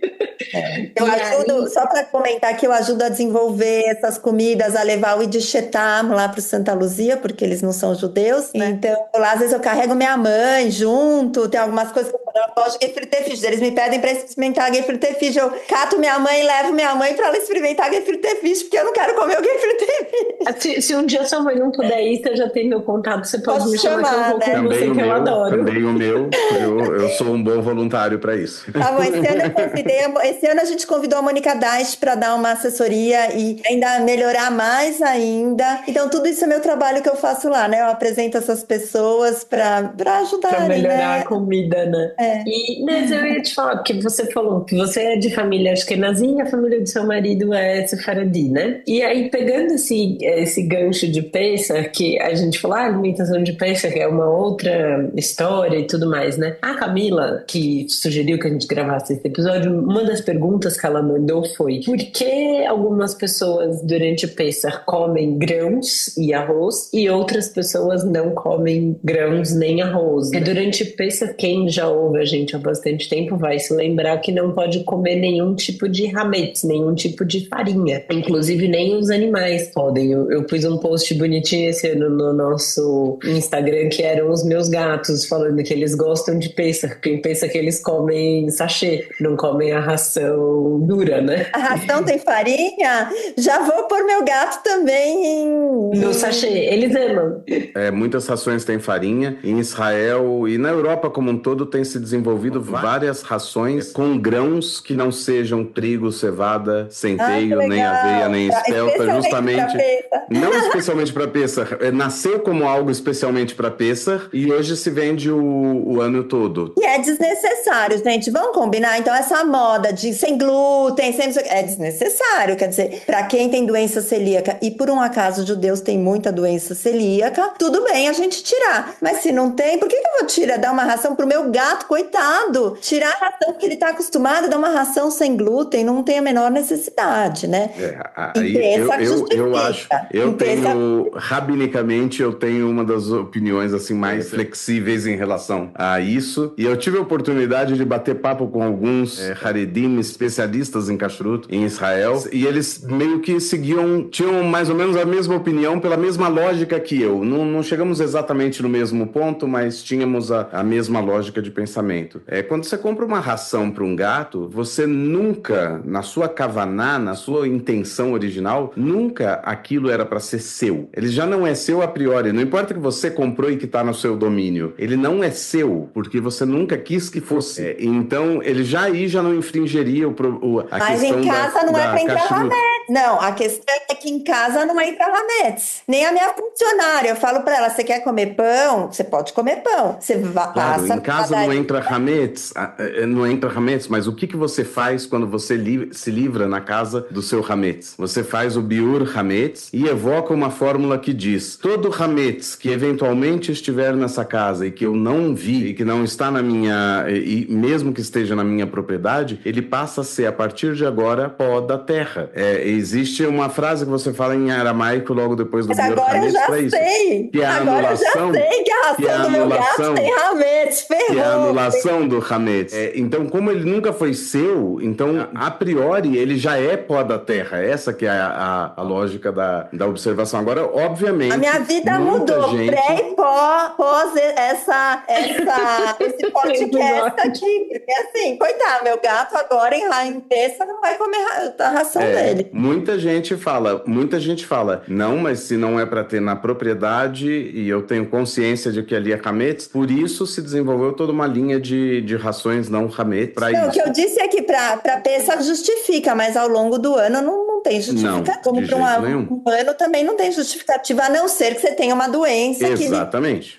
Eu ajudo, só para comentar que eu ajudo a desenvolver essas comidas, a levar o Idishetam lá para o Santa Luzia, porque eles não são judeus, né? Então, lá, às vezes eu carrego minha mãe junto, tem algumas coisas que eu não gosto de gefilte fish, eles me pedem para experimentar gefilte fish, eu cato minha mãe e levo minha mãe para ela experimentar gefilte fish, porque eu não quero comer o gefilte fish. Se um dia sua mãe não puder ir, você já tem meu contato, você pode me chamar, que eu vou com você, que eu adoro. Também o meu, eu sou um bom voluntário para isso. Tá bom, esse ano a gente convidou a Mônica Deist para dar uma assessoria e ainda melhorar mais ainda. Então, tudo isso é meu trabalho que eu faço lá, né? Eu apresento essas pessoas para ajudar, para melhorar, né? A comida, né? Mas eu ia te falar, porque você falou que você é de família ashkenazí e a família do seu marido é sefaradi, né? E aí, pegando esse gancho de Pesach, que a gente falou, a alimentação de Pesach é uma outra história e tudo mais, né? A Camila, que sugeriu que a gente gravasse esse episódio, uma das perguntas que ela mandou foi: por que algumas pessoas durante Pesach comem grãos e arroz e outras pessoas não comem grãos nem arroz? E durante Pesach, quem já ouve a gente há bastante tempo vai se lembrar que não pode comer nenhum tipo de hametz, nenhum tipo de farinha. Inclusive nem os animais podem. Eu pus um post bonitinho esse ano no nosso Instagram, que eram os meus gatos, falando que eles gostam de Pesach, porque em Pesach eles comem sachê, não comem a ração dura, né? A ração tem farinha? Já vou pôr meu gato também no sachê, eles amam. Muitas rações têm farinha. Em Israel e na Europa como um todo tem se desenvolvido várias rações com grãos que não sejam trigo, cevada, centeio, nem aveia, nem espelta, justamente. Não especialmente para Pesach. Nasceu como algo especialmente para Pesach e hoje se vende o ano todo. E é desnecessário, gente. Vamos combinar? Então, essa moda de sem glúten, é desnecessário. Quer dizer, para quem tem doença celíaca, e por um acaso os judeus têm muita doença celíaca, tudo bem a gente tirar. Mas se não tem, por que eu vou tirar, dar uma ração pro meu gato, coitado? Tirar a ração que ele tá acostumado a dar uma ração sem glúten, não tem a menor necessidade, né? Rabinicamente, eu tenho uma das opiniões assim mais flexíveis em relação a isso. E eu tive a oportunidade de bater papo com alguns Haredim especialistas em kashrut em Israel, e eles meio que tinham mais ou menos a mesma opinião pela mesma lógica que eu. Não chegamos exatamente no mesmo ponto, mas tínhamos a mesma lógica de pensamento. Quando você compra uma ração para um gato, você nunca, na sua kavaná, na sua intenção original, nunca aquilo era para ser seu. Ele já não é seu a priori. Não importa que você comprou e que está no seu domínio. Ele não é seu, porque você nunca quis que fosse. Então, ele já não infringiria a mas questão em casa não é para entrar hametz. Não, a questão é que em casa não entra hametz. Nem a minha funcionária. Eu falo para ela, você quer comer pão? Você pode comer pão. Você passa... em casa não entra hametz, mas o que você faz quando você se livra na casa do seu hametz? Você faz o biur hametz e evoca uma fórmula que diz: todo hametz que eventualmente estiver nessa casa e que eu não vi e que não está na minha, e mesmo que esteja na minha propriedade, ele passa a ser, a partir de agora, pó da terra. Existe uma frase que você fala em aramaico logo depois do biur hametz para isso. Que é a anulação, eu já sei que a ração do meu gato tem hametz, ferrou. Que é a anulação do hametz. Então, como ele nunca foi seu, então, a priori, ele já é pó da terra. Essa que é a lógica da observação. Agora, obviamente... A minha vida mudou, pré e pós esse podcast aqui. Porque assim, coitado, meu gato agora em Pesach não vai comer a ração dele. Muita gente fala, não, mas se não é para ter na propriedade, e eu tenho consciência de que ali é hametz, por isso se desenvolveu toda uma linha de rações não hametz para isso. O que eu disse é que para Pesach justifica, mas ao longo do ano não tem justificativa. Como para um ano também não tem justificativa, a não ser que você tenha uma doença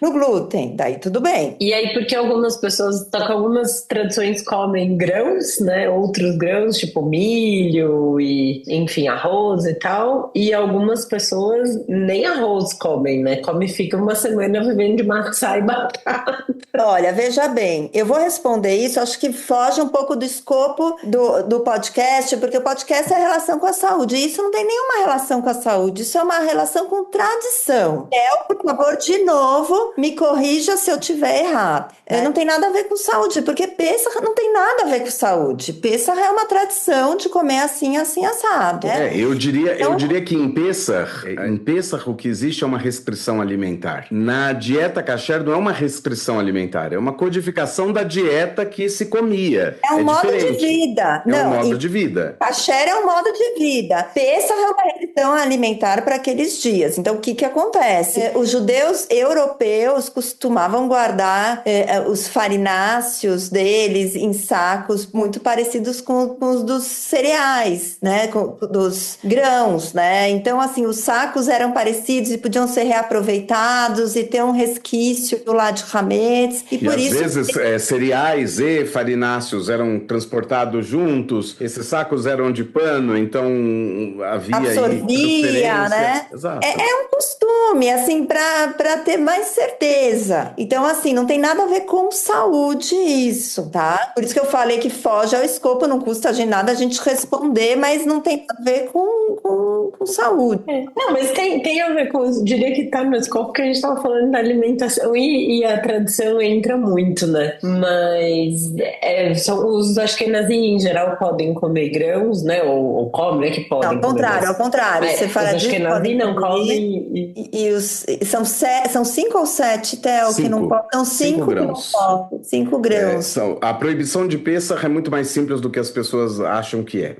no glúten, daí tudo bem. E aí, porque algumas pessoas, algumas tradições comem grãos, né, outros grãos, tipo milho e, enfim, arroz e tal, e algumas pessoas nem arroz comem, né, fica uma semana vivendo de maçã e batata. Olha, veja bem, eu vou responder isso, acho que foge um pouco do escopo do podcast, porque o podcast é a relação com a saúde. saúde. E isso não tem nenhuma relação com a saúde, isso é uma relação com tradição. Por favor, de novo, me corrija se eu tiver errado. Não tem nada a ver com saúde, porque Pêssego não tem nada a ver com saúde. Pêssego é uma tradição de comer assim, assim, assado. Eu diria que em Pêssego o que existe é uma restrição alimentar. Na dieta kasher não é uma restrição alimentar, é uma codificação da dieta que se comia. É um modo de vida. Um modo de vida. Kasher é um modo de vida. Pêssego é uma restrição alimentar para aqueles dias. Então, o que acontece? Os judeus europeus costumavam guardar os farináceos deles em sacos muito parecidos com os dos cereais, né? Dos grãos, né? Então, assim, os sacos eram parecidos e podiam ser reaproveitados e ter um resquício do lado de hametz. E por às isso, vezes cereais e farináceos eram transportados juntos, esses sacos eram de pano, então havia absorvia, né? Exato. É um costume, assim, para ter mais certeza. Então, assim, não tem nada a ver com saúde isso, tá? Por isso que eu falei que foge ao escopo, não custa de nada a gente responder, mas não tem a ver com saúde. Não, mas tem a ver com, diria que tá no escopo, porque a gente tava falando da alimentação e a tradição entra muito, né? Mas os ashkenazim em geral podem comer grãos, né? Ou comem, né? Que podem. Não, ao contrário. Você fala os ashkenazim não comem. São 5 ou 7, Theo, que não podem. São 5 grãos. 5 grãos. A proibição de Pêssego é muito mais simples do que as pessoas acham que é.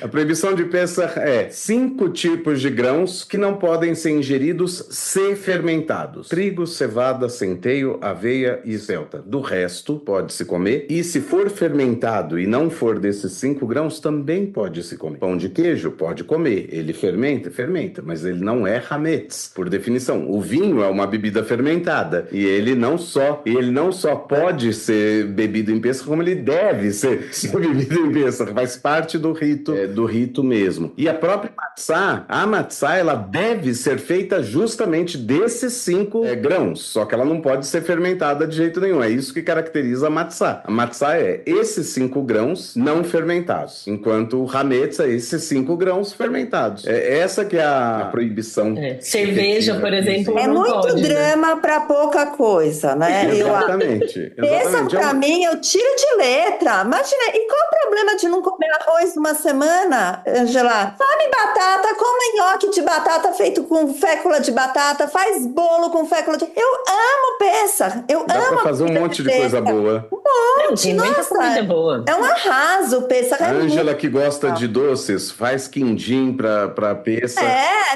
A proibição de Pêssego é 5 tipos de grãos que não podem ser ingeridos se fermentados: trigo, cevada, centeio, aveia e espelta. Do resto, pode-se comer. E se for fermentado e não for desses 5 grãos, também pode-se comer. Pão de queijo, pode comer. Ele fermenta, mas ele não é hametz, por definição. O vinho é uma bebida fermentada. E ele não só pode ser bebido em Pêssego, como ele deve ser bebido em Pêssego. Faz parte do rito mesmo. E a própria matzá, ela deve ser feita justamente desses 5 grãos. Só que ela não pode ser fermentada de jeito nenhum. É isso que caracteriza a matzá. A matzá é esses 5 grãos não fermentados, enquanto o hametz é esses 55 grãos fermentados. Essa que é a proibição. Cerveja, por exemplo, é não muito pode, drama para pouca coisa, né? Exatamente. Pêssego para mim, eu tiro de letra. Imagina, e qual o problema de não comer arroz numa semana, Angela? Come batata, come nhoque de batata feito com fécula de batata, faz bolo com fécula de... Eu amo Pêssego. Dá pra fazer um monte de coisa boa. Um monte, muita comida boa. É um arraso, Pêssego. A Ângela que gosta de doces, faz quindim pra Pêssego.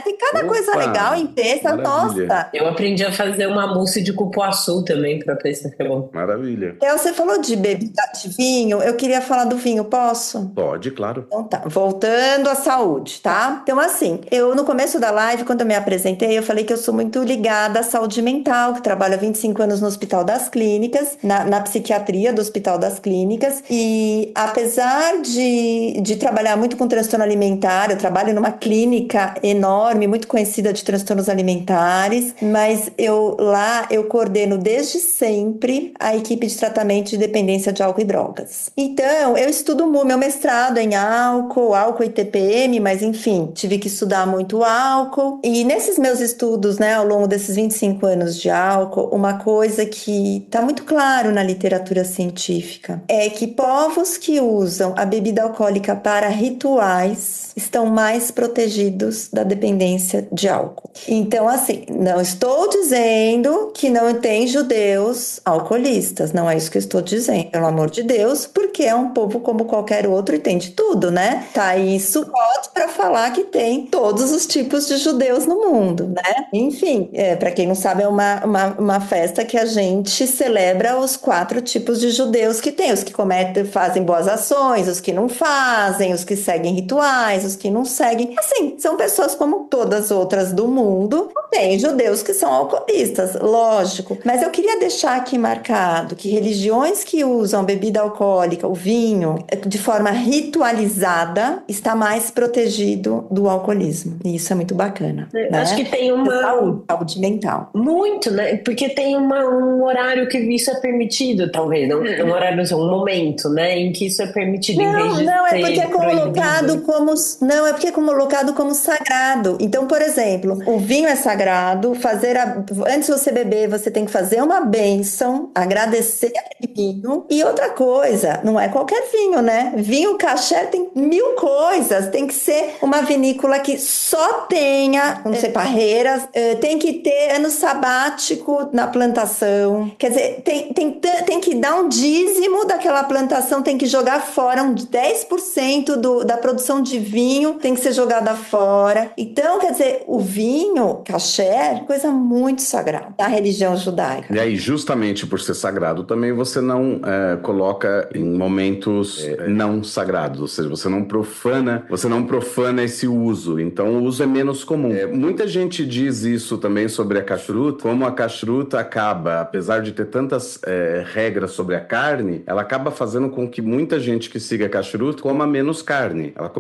Tem cada coisa legal em Pêssego, nossa. Eu aprendi a fazer uma mousse de cupuaçu também pra Pêssego, que é bom. Maravilha. Você falou de bebida de vinho, eu queria falar do vinho, posso? Pode, claro. Então tá, voltando à saúde, tá? Então assim, eu no começo da live, quando eu me apresentei, eu falei que eu sou muito ligada à saúde mental, que trabalho há 25 anos no Hospital das Clínicas, na psiquiatria do Hospital das Clínicas, e apesar de trabalhar muito com transtorno alimentar, eu trabalho numa clínica enorme, muito conhecida de transtornos alimentares, mas eu coordeno desde sempre a equipe de tratamento de dependência de álcool e drogas. Então, eu estudo meu mestrado em álcool e TPM, mas enfim, tive que estudar muito álcool. E nesses meus estudos, né, ao longo desses 25 anos de álcool, uma coisa que está muito claro na literatura científica é que povos que usam a bebida alcoólica para rituais estão mais protegidos da dependência de álcool. Então, assim, não estou dizendo que não tem judeus alcoolistas, não é isso que eu estou dizendo, pelo amor de Deus, porque é um povo como qualquer outro e tem de tudo, né? Tá isso pode para falar que tem todos os tipos de judeus no mundo, né? Enfim, para quem não sabe, é uma festa que a gente celebra os 4 tipos de judeus que tem, os que fazem boas ações, os que não fazem, os que seguem rituais, os que não seguem. Assim, são pessoas como todas as outras do mundo. Tem judeus que são alcoolistas, lógico. Mas eu queria deixar aqui marcado que religiões que usam bebida alcoólica, o vinho, de forma ritualizada, está mais protegido do alcoolismo. E isso é muito bacana. Né? Acho que tem uma... Saúde mental. Muito, né? Porque tem um horário que isso é permitido, talvez. Não, um horário, um momento, né? Em que isso é permitido. Não, é porque é colocado colocado como... Não, é porque é colocado como sagrado. Então, por exemplo, o vinho é sagrado, antes de você beber, você tem que fazer uma bênção, agradecer aquele vinho. E outra coisa, não é qualquer vinho, né? Vinho kasher tem 1000 coisas. Tem que ser uma vinícola que só tenha, não sei, parreiras, tem que ter ano sabático na plantação. Quer dizer, tem que dar um dízimo daquela plantação, tem que jogar fora 10% da produção de vinho tem que ser jogada fora. Então, quer dizer, o vinho kasher, coisa muito sagrada da religião judaica. E aí, justamente por ser sagrado, também você não coloca em momentos não sagrados, ou seja, você não profana esse uso. Então, o uso é menos comum. Muita gente diz isso também sobre a kashrut, como a kashrut acaba, apesar de ter tantas regras sobre a carne, ela acaba fazendo com que muita gente que siga a kashrut coma menos carne. Ela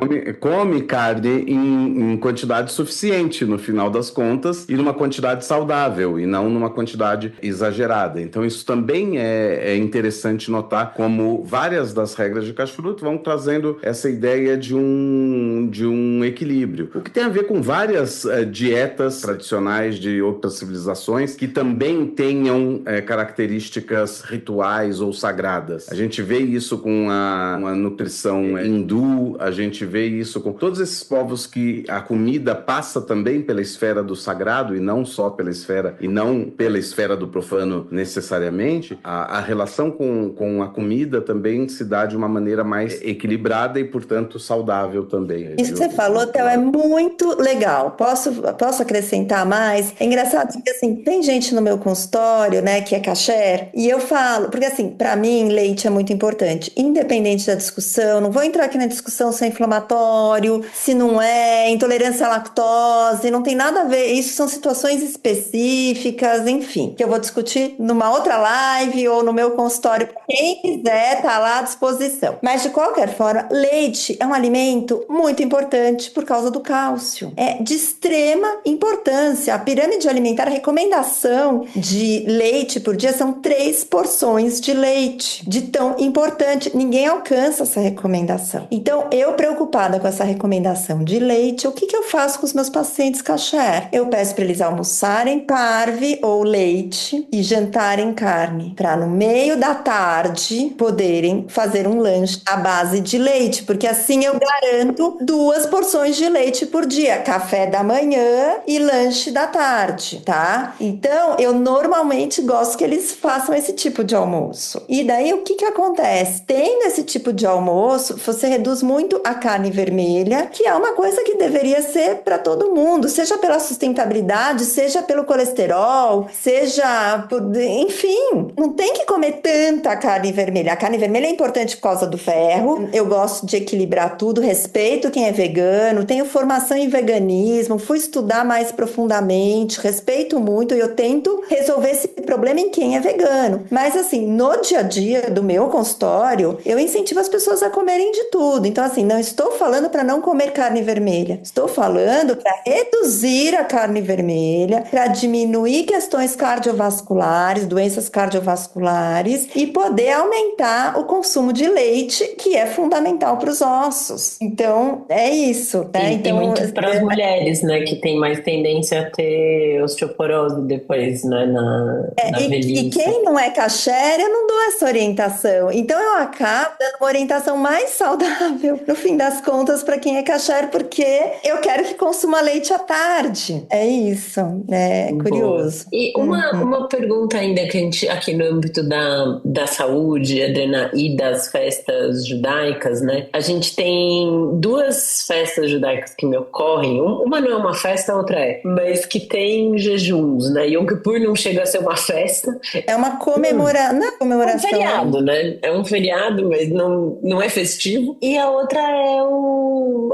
come carne em quantidade suficiente, no final das contas, e numa quantidade saudável, e não numa quantidade exagerada. Então, isso também é interessante notar como várias das regras de kashrut vão trazendo essa ideia de um equilíbrio. O que tem a ver com várias dietas tradicionais de outras civilizações que também tenham características rituais ou sagradas. A gente vê isso com a nutrição hindu, a gente vê isso com todos esses povos que a comida passa também pela esfera do sagrado e não só pela esfera do profano necessariamente. A relação com a comida também se dá de uma maneira mais equilibrada e, portanto, saudável também. Isso que você falou, Theo, é muito legal. Posso acrescentar mais? É engraçado porque, assim, tem gente no meu consultório, né, que é kasher, e eu falo, porque, assim, pra mim, leite é muito importante, independente da discussão. Não vou entrar aqui na discussão se é inflamatório, se não é, intolerância à lactose, não tem nada a ver. Isso são situações específicas, enfim, que eu vou discutir numa outra live ou no meu consultório. Quem quiser, tá lá à disposição. Mas, de qualquer forma, leite é um alimento muito importante por causa do cálcio. É de extrema importância. A pirâmide alimentar, a recomendação de leite por dia são 3 porções de leite, de tão importante. Ninguém alcança essa recomendação. Então, eu preocupada com essa recomendação de leite, o que eu faço com os meus pacientes kasher? Eu peço para eles almoçarem parve ou leite e jantarem carne, para no meio da tarde poderem fazer um lanche à base de leite, porque assim eu garanto 2 porções de leite por dia, café da manhã e lanche da tarde, tá? Então, eu normalmente gosto que eles façam esse tipo de almoço. E daí, o que acontece? Tendo esse tipo de almoço, você reduz muito a carne vermelha, que é uma coisa que deveria ser para todo mundo, seja pela sustentabilidade, seja pelo colesterol, seja por... Enfim, não tem que comer tanta carne vermelha. A carne vermelha é importante por causa do ferro. Eu gosto de equilibrar tudo, respeito quem é vegano, tenho formação em veganismo, fui estudar mais profundamente, respeito muito e eu tento resolver esse problema em quem é vegano. Mas assim, no dia a dia do meu consultório, eu incentivo as pessoas a comerem de tudo. Então assim, não estou falando para não comer carne vermelha, estou falando para reduzir a carne vermelha, para diminuir questões cardiovasculares, doenças cardiovasculares e poder aumentar o consumo de leite, que é fundamental para os ossos. Então, é isso, né? Então, tem muito para as mulheres, né, que tem mais tendência a ter osteoporose depois, né, na velhice. E quem não é kasher, eu não dou essa orientação. Então, eu acabo dando uma orientação mais saudável, no fim das contas, para quem é kasher, porque eu quero que consuma leite à tarde. É isso, é curioso. E uma pergunta ainda que a gente, aqui no âmbito da saúde, Adriana, e das festas judaicas, né? A gente tem 2 festas judaicas que me ocorrem. Uma não é uma festa, a outra é. Mas que tem jejuns, né? Yom Kippur não chega a ser uma festa. É uma comemoração. Não é comemoração. É um feriado, né? É um feriado, mas não é festivo. E a outra é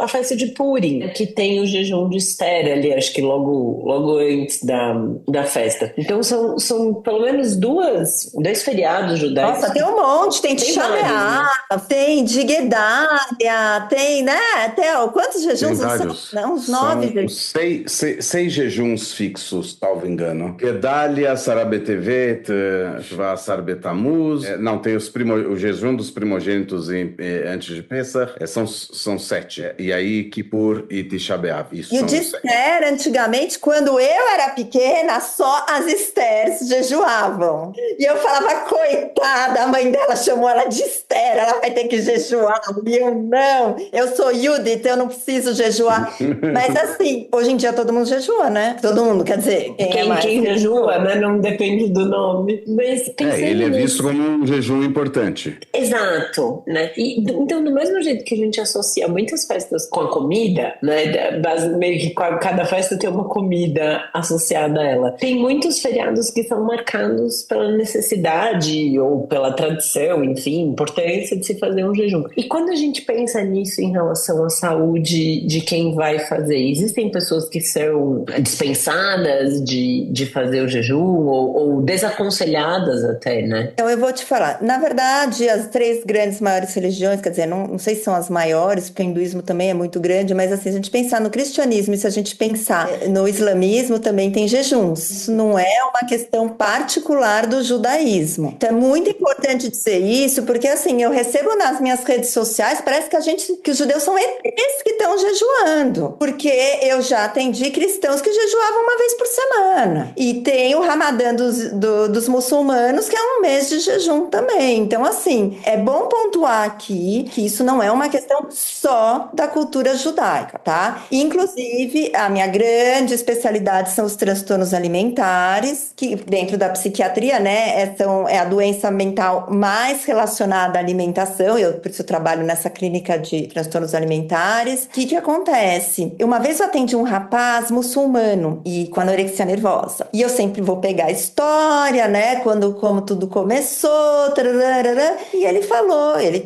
a festa de Purim, que tem o jejum de Esther ali, acho que logo antes da festa. Então são pelo menos dois feriados judaicos. Nossa, tem um monte, tem Tisha B'Av, tem de Gedalia, tem, né? Quantos jejuns? Tem vários. Não, uns 9. Seis jejuns fixos, salvo engano. Gedalia, Sarabetevet, Shvasar Betamuz. Não, tem o jejum dos primogênitos antes de Pesach. São 7. E aí, Kippur e Tisha B'Av. E o de Esther, antigamente, quando eu era pequena, só as Esthers jejuavam. E eu falava, coitada, a mãe dela chamou ela de Esther, ela vai ter que jejuar. E eu, não, eu sou Judith, eu não preciso jejuar. Mas assim, hoje em dia todo mundo jejua, né? Todo mundo, quer dizer, quem jejua, né? Não depende do nome. Mas ele é visto como um jejum importante. Exato, né? Então, do mesmo jeito que a gente associa muitas festas com a comida, né? Meio que cada festa tem uma comida associada a ela. Tem muitos feriados que são marcados pela necessidade ou pela tradição, enfim, importância de se fazer um jejum. E quando a gente pensa nisso em relação à saúde de quem vai fazer, existem pessoas que são dispensadas de fazer o jejum ou desaconselhadas até, né? Então eu vou te falar, na verdade, as 3 grandes maiores religiões, quer dizer, não sei se são as maiores, porque o hinduísmo também é muito grande, mas assim, se a gente pensar no cristianismo e se a gente pensar no islamismo, também tem jejuns. Isso não é uma questão particular do judaísmo. Então é muito importante dizer isso, porque assim, eu recebo nas minhas redes sociais, parece que os judeus são ETs que estão jejuando, porque eu já atendi cristãos que jejuavam uma vez por semana. E tem o Ramadã dos muçulmanos, que é um mês de jejum também. Então, assim, é bom pontuar aqui que isso não é uma questão só da cultura judaica, tá? Inclusive, a minha grande especialidade são os transtornos alimentares, que dentro da psiquiatria, né, é a doença mental mais relacionada à alimentação. Por isso eu trabalho nessa clínica de transtornos alimentares. O que acontece? Uma vez eu atendi um rapaz muçulmano e com anorexia nervosa. E eu sempre vou pegar a história, né, como tudo começou, tararara, e ele falou, ele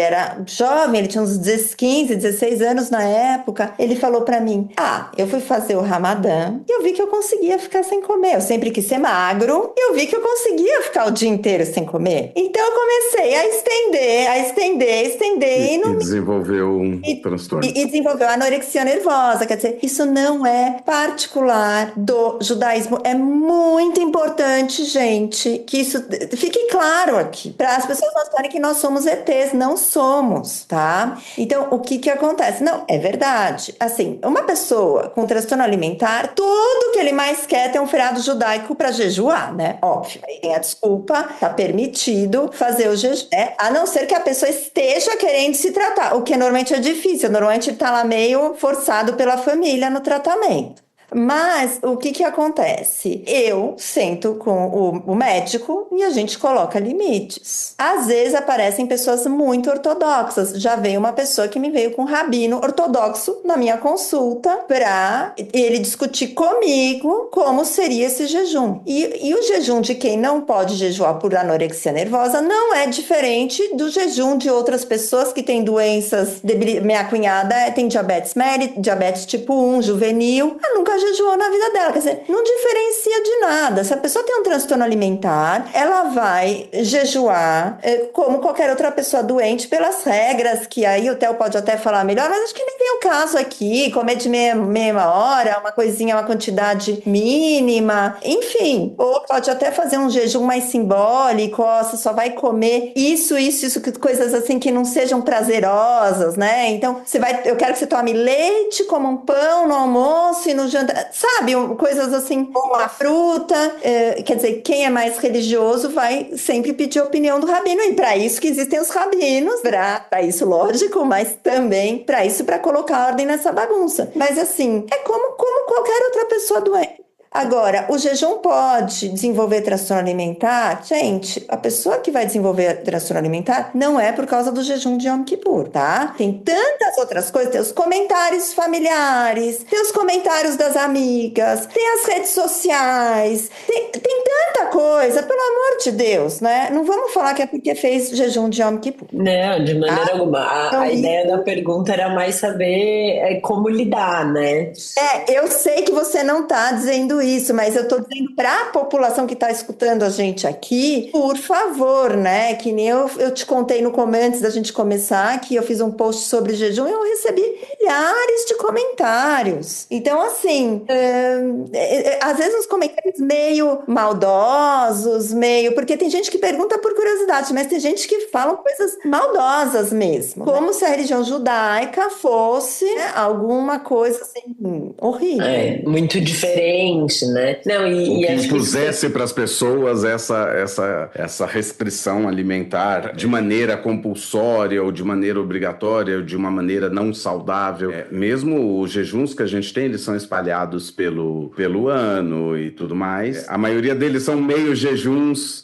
era jovem, ele tinha uns 15, 16 anos na época. Ele falou pra mim, eu fui fazer o Ramadã e eu vi que eu conseguia ficar sem comer. Eu sempre quis ser magro e eu vi que eu conseguia ficar o dia inteiro sem comer. Então eu comecei a estender e desenvolveu um transtorno. E desenvolveu anorexia nervosa. Quer dizer, isso não é particular do judaísmo. É muito importante, gente, que isso fique claro aqui, para as pessoas notarem que nós somos ETs, não somos, tá? Então, o que acontece? Não, é verdade. Assim, uma pessoa com transtorno alimentar, tudo que ele mais quer é ter um feriado judaico para jejuar, né? Óbvio. Aí tem a desculpa, tá permitido fazer o jejum, a não ser que a pessoa esteja querendo se tratar, o que normalmente é difícil, normalmente tá lá meio forçado pela família no tratamento. Mas o que acontece? Eu sento com o médico e a gente coloca limites. Às vezes aparecem pessoas muito ortodoxas. Já veio uma pessoa que me veio com um rabino ortodoxo na minha consulta para ele discutir comigo como seria esse jejum. E o jejum de quem não pode jejuar por anorexia nervosa não é diferente do jejum de outras pessoas que têm doenças. Minha cunhada tem diabetes mellitus, diabetes tipo 1, juvenil. Ela nunca jejuou na vida dela, quer dizer, não diferencia de nada. Se a pessoa tem um transtorno alimentar, ela vai jejuar como qualquer outra pessoa doente pelas regras, que aí o Theo pode até falar melhor, mas acho que nem tem o caso aqui, comer de meia hora, uma coisinha, uma quantidade mínima, enfim, ou pode até fazer um jejum mais simbólico, você só vai comer isso, coisas assim que não sejam prazerosas, né? Então, eu quero que você tome leite, coma um pão no almoço e no jantar, sabe? Coisas assim, uma fruta. Quer dizer, quem é mais religioso vai sempre pedir a opinião do rabino. E para isso que existem os rabinos, para isso, lógico, mas também para isso, para colocar ordem nessa bagunça. Mas assim, é como qualquer outra pessoa doente. Agora, o jejum pode desenvolver transtorno alimentar? Gente, a pessoa que vai desenvolver transtorno alimentar não é por causa do jejum de Yom Kippur, tá? Tem tantas outras coisas, tem os comentários familiares, tem os comentários das amigas, tem as redes sociais, tem tanta coisa, pelo amor de Deus, né? Não vamos falar que é porque fez jejum de Yom Kippur. Não, de maneira alguma. A ideia da pergunta era mais saber como lidar, né? Eu sei que você não tá dizendo isso, mas eu tô dizendo para a população que tá escutando a gente aqui, por favor, né? Que nem eu te contei no começo, antes da gente começar, que eu fiz um post sobre jejum e eu recebi milhares de comentários. Então, assim, às vezes uns comentários meio maldosos, porque tem gente que pergunta por curiosidade, mas tem gente que fala coisas maldosas mesmo. Como se a religião judaica fosse, né, alguma coisa assim, horrível. Muito diferente, né? Não, que impusesse para as pessoas essa restrição alimentar de maneira compulsória ou de maneira obrigatória ou de uma maneira não saudável. Mesmo os jejuns que a gente tem, eles são espalhados pelo ano e tudo mais. A maioria deles são meio jejuns,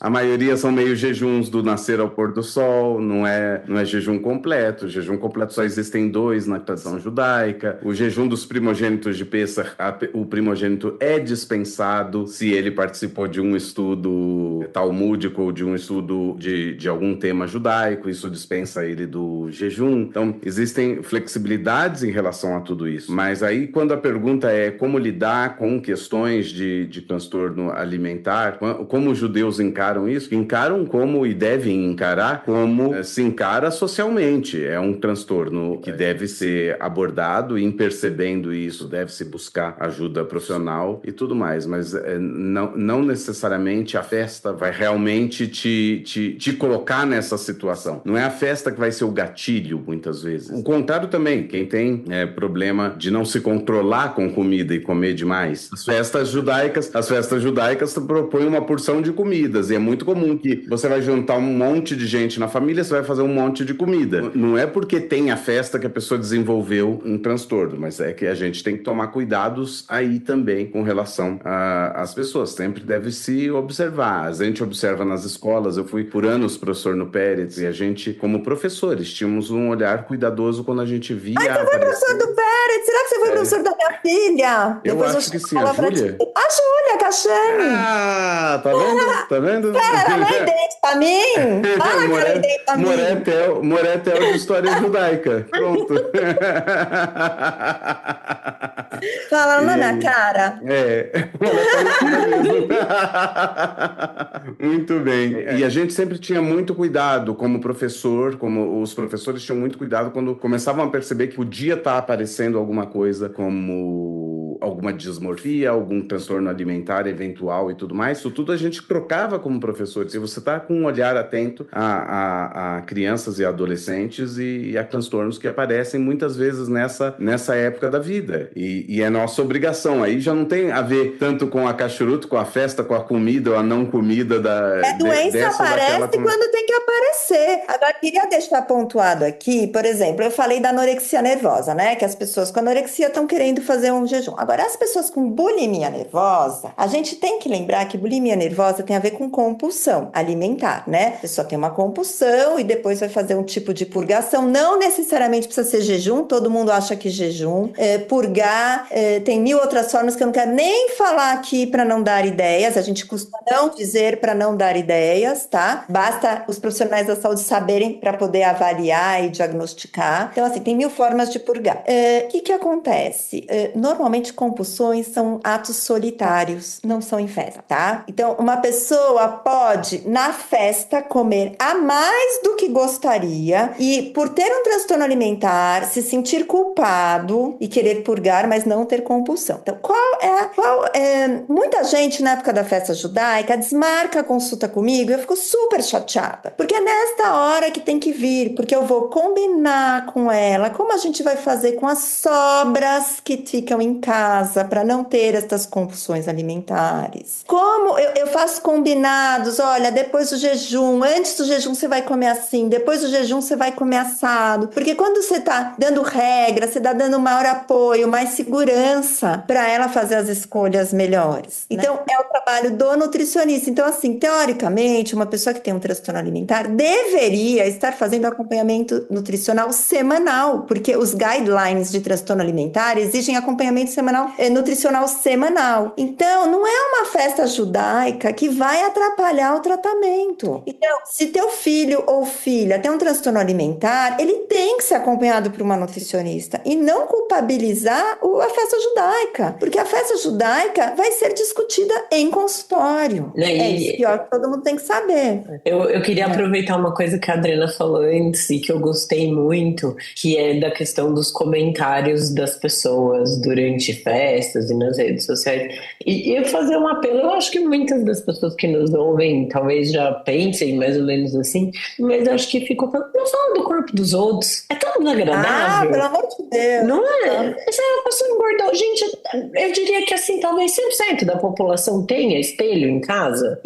do nascer ao pôr do sol, não é jejum completo. O jejum completo só existem 2 na tradição judaica. O jejum dos primogênitos de Pêssar, o primogênito é dispensado se ele participou de um estudo talmúdico ou de um estudo de algum tema judaico, isso dispensa ele do jejum. Então, existem flexibilidades em relação a tudo isso. Mas aí, quando a pergunta é como lidar com questões de transtorno alimentar, como os judeus encaram isso? Encaram como, e devem encarar, como se encara socialmente. É um transtorno que deve ser abordado e, em percebendo isso, deve-se buscar ajuda profissional e tudo mais. Mas não necessariamente a festa vai realmente te colocar nessa situação. Não é a festa que vai ser o gatilho, muitas vezes. O contrário também, quem tem problema de não se controlar com comida e comer demais. As festas judaicas propõem uma porção de comidas, e é muito comum que você vai juntar um monte de gente na família, você vai fazer um monte de comida. Não é porque tem a festa que a pessoa desenvolveu um transtorno, mas é que a gente tem que tomar cuidados aí também com relação às pessoas. Sempre deve se observar. A gente observa nas escolas. Eu fui por anos professor no Pérez, e a gente, como professores, tínhamos um olhar cuidadoso quando a gente via... Ai, você foi professor do Pérez? Será que você foi professor da minha filha? Eu acho que sim, a Júlia. A Júlia Cachani! Ah, tá vendo? Tá vendo? Cara, não é idêntico a mim? Fala que era idêntico a mim. Moretel de história judaica. Pronto. Fala na minha cara. Muito bem. E a gente sempre tinha muito cuidado como professor, como os professores tinham muito cuidado quando começavam a perceber que podia estar aparecendo alguma coisa como alguma dismorfia, algum transtorno alimentar eventual e tudo mais. Isso tudo a gente trocava como professores. E você está com um olhar atento a crianças e adolescentes e a transtornos que aparecem muitas vezes nessa época da vida. E é nossa obrigação. Aí já não tem a ver tanto com a kashrut, com a festa, com a comida ou a não comida da... doença aparece quando tem que aparecer. Agora, queria deixar pontuado aqui, por exemplo, eu falei da anorexia nervosa, né? Que as pessoas com anorexia estão querendo fazer um jejum. Agora, as pessoas com bulimia nervosa, a gente tem que lembrar que bulimia nervosa tem a ver com compulsão alimentar, né? A pessoa tem uma compulsão e depois vai fazer um tipo de purgação. Não necessariamente precisa ser jejum, todo mundo acha que jejum. Purgar, tem 1000 outras formas que eu não quero nem falar aqui para não dar ideias. A gente costuma não dizer para não dar ideias, tá? Basta os profissionais da saúde saberem para poder avaliar e diagnosticar. Então, assim, tem 1000 formas de purgar. O que acontece? Normalmente, compulsões são atos solitários, não são em festa, tá? Então, uma pessoa pode, na festa, comer a mais do que gostaria e, por ter um transtorno alimentar, se sentir culpado e querer purgar, mas não ter compulsão. Então, muita gente, na época da festa judaica, desmarca a consulta comigo e eu fico super chateada, porque é nesta hora que tem que vir, porque eu vou combinar com ela como a gente vai fazer com as sobras que ficam em casa, casa para não ter estas compulsões alimentares. Como eu faço combinados, olha, depois do jejum, antes do jejum você vai comer assim, depois do jejum você vai comer assado. Porque quando você está dando regra, você está dando maior apoio, mais segurança para ela fazer as escolhas melhores. Então, é o trabalho do nutricionista. Então, assim, teoricamente, uma pessoa que tem um transtorno alimentar deveria estar fazendo acompanhamento nutricional semanal, porque os guidelines de transtorno alimentar exigem acompanhamento nutricional semanal. Então, não é uma festa judaica que vai atrapalhar o tratamento. Então, se teu filho ou filha tem um transtorno alimentar, ele tem que ser acompanhado por uma nutricionista e não culpabilizar a festa judaica, porque a festa judaica vai ser discutida em consultório. É isso que todo mundo tem que saber. Eu queria aproveitar uma coisa que a Adriana falou antes e que eu gostei muito, que é da questão dos comentários das pessoas durante festas e nas redes sociais. E eu fazer um apelo, eu acho que muitas das pessoas que nos ouvem talvez já pensem mais ou menos assim, mas eu acho que ficou falando, não fala do corpo dos outros. É tão desagradável. Pelo amor de Deus. Não é? Essa é uma pessoa engordou. Gente, eu diria que assim, talvez 100% da população tenha espelho em casa.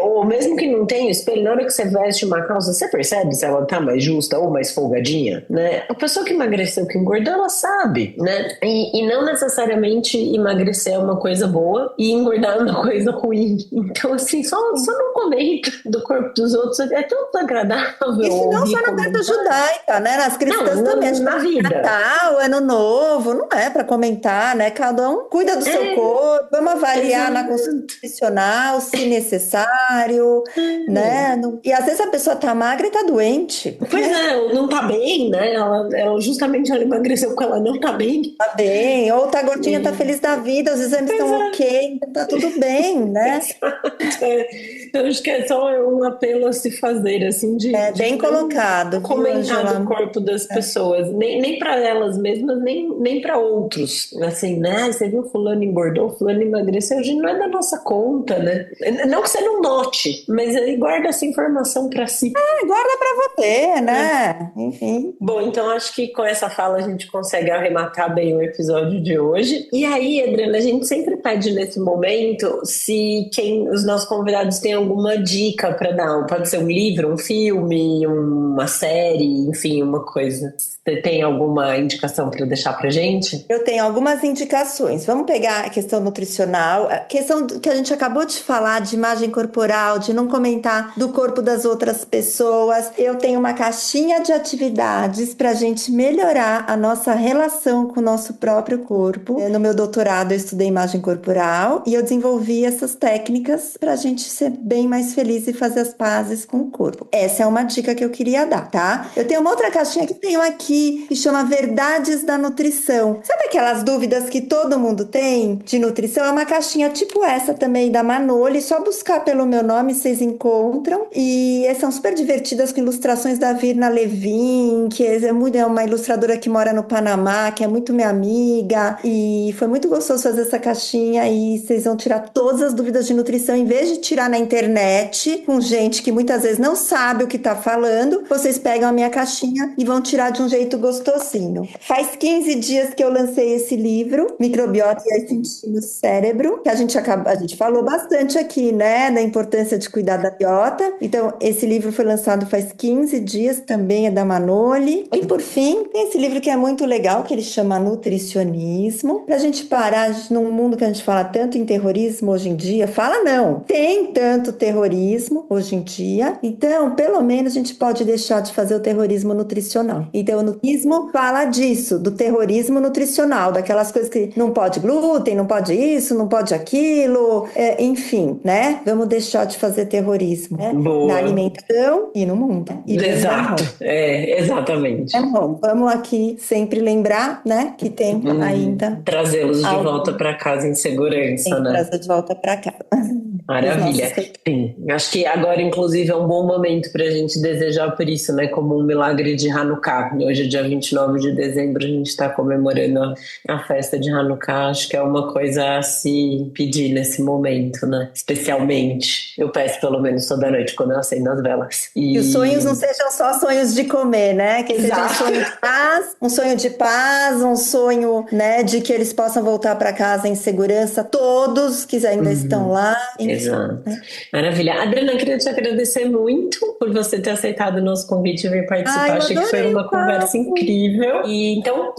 Ou mesmo que não tenha espelho, na hora que você veste uma calça, você percebe se ela tá mais justa ou mais folgadinha, né? A pessoa que emagreceu, que engordou, ela sabe, né? E não necessariamente emagrecer é uma coisa boa e engordar é uma coisa ruim. Então, assim, só não comenta do corpo dos outros. É tão desagradável. Isso não só na festa judaica, né? Nas cristãs também. Na vida. Natal, Ano Novo, não é para comentar, né? Cada um cuida do seu corpo, vamos avaliar na consulta nutricional se necessário, né? E às vezes a pessoa tá magra e tá doente. Pois é, não tá bem, né? Ela justamente ela emagreceu porque ela não tá bem. Tá bem, ou tá gordinha, tá feliz da vida, os exames estão ok, tá tudo bem, né? Eu acho que é só um apelo a se fazer, assim, de bem colocado. Comentar do corpo das pessoas, nem para elas mesmas, nem para outros. Assim, né? Você viu fulano engordou, fulano emagreceu, gente, não é da nossa conta, né? Não que você não note, mas aí guarda essa informação para si. Guarda para você, né? Enfim. Bom, então acho que com essa fala a gente consegue arrematar bem o episódio de hoje. E aí, Adriana, a gente sempre pede nesse momento se os nossos convidados têm alguma dica para dar. Pode ser um livro, um filme, uma série, enfim, uma coisa. Você tem alguma indicação para deixar pra gente? Eu tenho algumas indicações. Vamos pegar a questão nutricional, a questão que a gente acabou de falar de imagem corporal, de não comentar do corpo das outras pessoas. Eu tenho uma caixinha de atividades para a gente melhorar a nossa relação com o nosso próprio corpo. No meu doutorado eu estudei imagem corporal e eu desenvolvi essas técnicas para a gente ser bem mais feliz e fazer as pazes com o corpo. Essa é uma dica que eu queria dar, tá? Eu tenho uma outra caixinha que tenho aqui que chama Verdades da Nutrição. Sabe aquelas dúvidas que todo mundo tem de nutrição? É uma caixinha tipo essa também da Manoli, só buscar pelo meu nome vocês encontram. E são super divertidas com ilustrações da Virna Levin, que é uma ilustradora que mora no Panamá, que é muito minha amiga. E foi muito gostoso fazer essa caixinha e vocês vão tirar todas as dúvidas de nutrição. Em vez de tirar na internet, com gente que muitas vezes não sabe o que tá falando, vocês pegam a minha caixinha e vão tirar de um jeito gostosinho. Faz 15 dias que eu lancei esse livro, Microbiota e as Sentir no Cérebro, que a gente falou bastante aqui, né, da importância de cuidar da biota. Então, esse livro foi lançado faz 15 dias, também é da Manoli. E, por fim, tem esse livro que é muito legal, que ele chama Nutricionismo, pra gente parar num mundo que a gente fala tanto em terrorismo hoje em dia. Fala não! Tem tanto terrorismo hoje em dia, então, pelo menos, a gente pode deixar de fazer o terrorismo nutricional. Então, o nutricionismo fala disso, do terrorismo nutricional, daquelas coisas que não pode glúten, não pode isso, não pode aquilo, enfim, né? Vamos deixar de fazer terrorismo, né? Na alimentação e no mundo. Exato, exatamente. Vamos aqui sempre lembrar, né, que tem ainda... Trazê-los de volta para casa em segurança, né? Trazer de volta para casa. Maravilha. Sim, acho que agora, inclusive, é um bom momento para a gente desejar por isso, né? Como um milagre de Hanukkah. Hoje é dia 29 de dezembro, a gente está comemorando a festa de Hanukkah. Acho que é uma coisa a se pedir nesse momento, né? Especialmente. Eu peço pelo menos toda noite quando eu acendo as velas. E os sonhos não sejam só sonhos de comer, né? Que seja um sonho de paz, um sonho, né, de que eles possam voltar para casa em segurança, todos que ainda estão lá. Exato. Maravilha. Adriana, queria te agradecer muito por você ter aceitado o nosso convite e vir participar. Achei que foi uma conversa incrível. E então,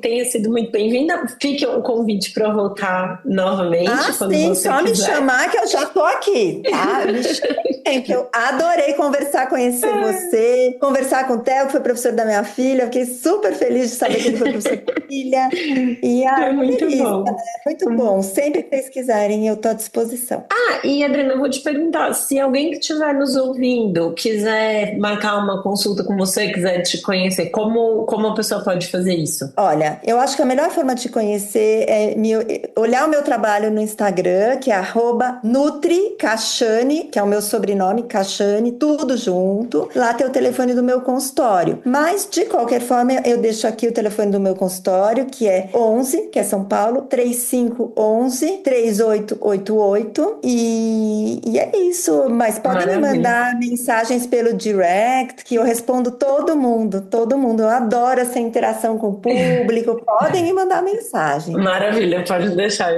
tenha sido muito bem-vinda. Fique um convite para voltar novamente. Quando sim, você só quiser. Me chamar que eu já tô aqui, tá? Me chame, que eu adorei conversar, conhecer você, conversar com o Theo, que foi professor da minha filha. Eu fiquei super feliz de saber que ele foi professor da filha. E é muito bom. Né? Muito bom. Sempre que vocês quiserem, eu tô à disposição. E Adriana, eu vou te perguntar, se alguém que estiver nos ouvindo quiser marcar uma consulta com você, quiser te conhecer, como a pessoa pode fazer isso? Olha, eu acho que a melhor forma de te conhecer é olhar o meu trabalho no Instagram, que é @NutriCachane, que é o meu sobrenome, Cachane, tudo junto. Lá tem o telefone do meu consultório. Mas, de qualquer forma, eu deixo aqui o telefone do meu consultório, que é 11, que é São Paulo, 3511-3888. E é isso. Mas podem me mandar mensagens pelo direct, que eu respondo todo mundo. Eu adoro essa interação com o público. Podem me mandar mensagem. Maravilha, pode deixar.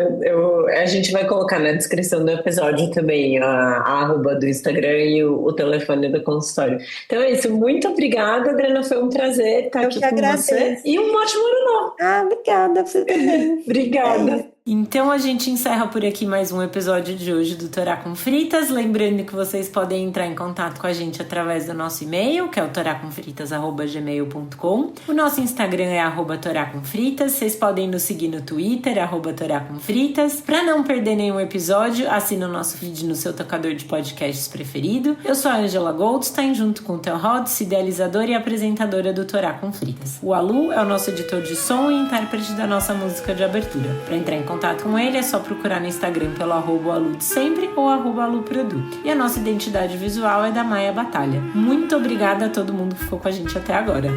A gente vai colocar na descrição do episódio também a arroba do Instagram e o telefone do consultório. Então é isso. Muito obrigada, Adriana. Foi um prazer estar aqui com você. E um ótimo ano novo. Obrigada. Você também. Obrigada. Então a gente encerra por aqui mais um episódio de hoje do Torá com Fritas. Lembrando que vocês podem entrar em contato com a gente através do nosso e-mail, que é o toracomfritas@gmail.com. O nosso Instagram é @toracomfritas. Vocês podem nos seguir no Twitter, @toracomfritas. Para não perder nenhum episódio, assina o nosso feed no seu tocador de podcasts preferido. Eu sou a Angela Goldstein, junto com o Theo Rods, idealizadora e apresentadora do Torá com Fritas. O Alu é o nosso editor de som e intérprete da nossa música de abertura. Para entrar em contato com ele é só procurar no Instagram pelo @aludesempre ou @aluproduto. E a nossa identidade visual é da Maia Batalha. Muito obrigada a todo mundo que ficou com a gente até agora.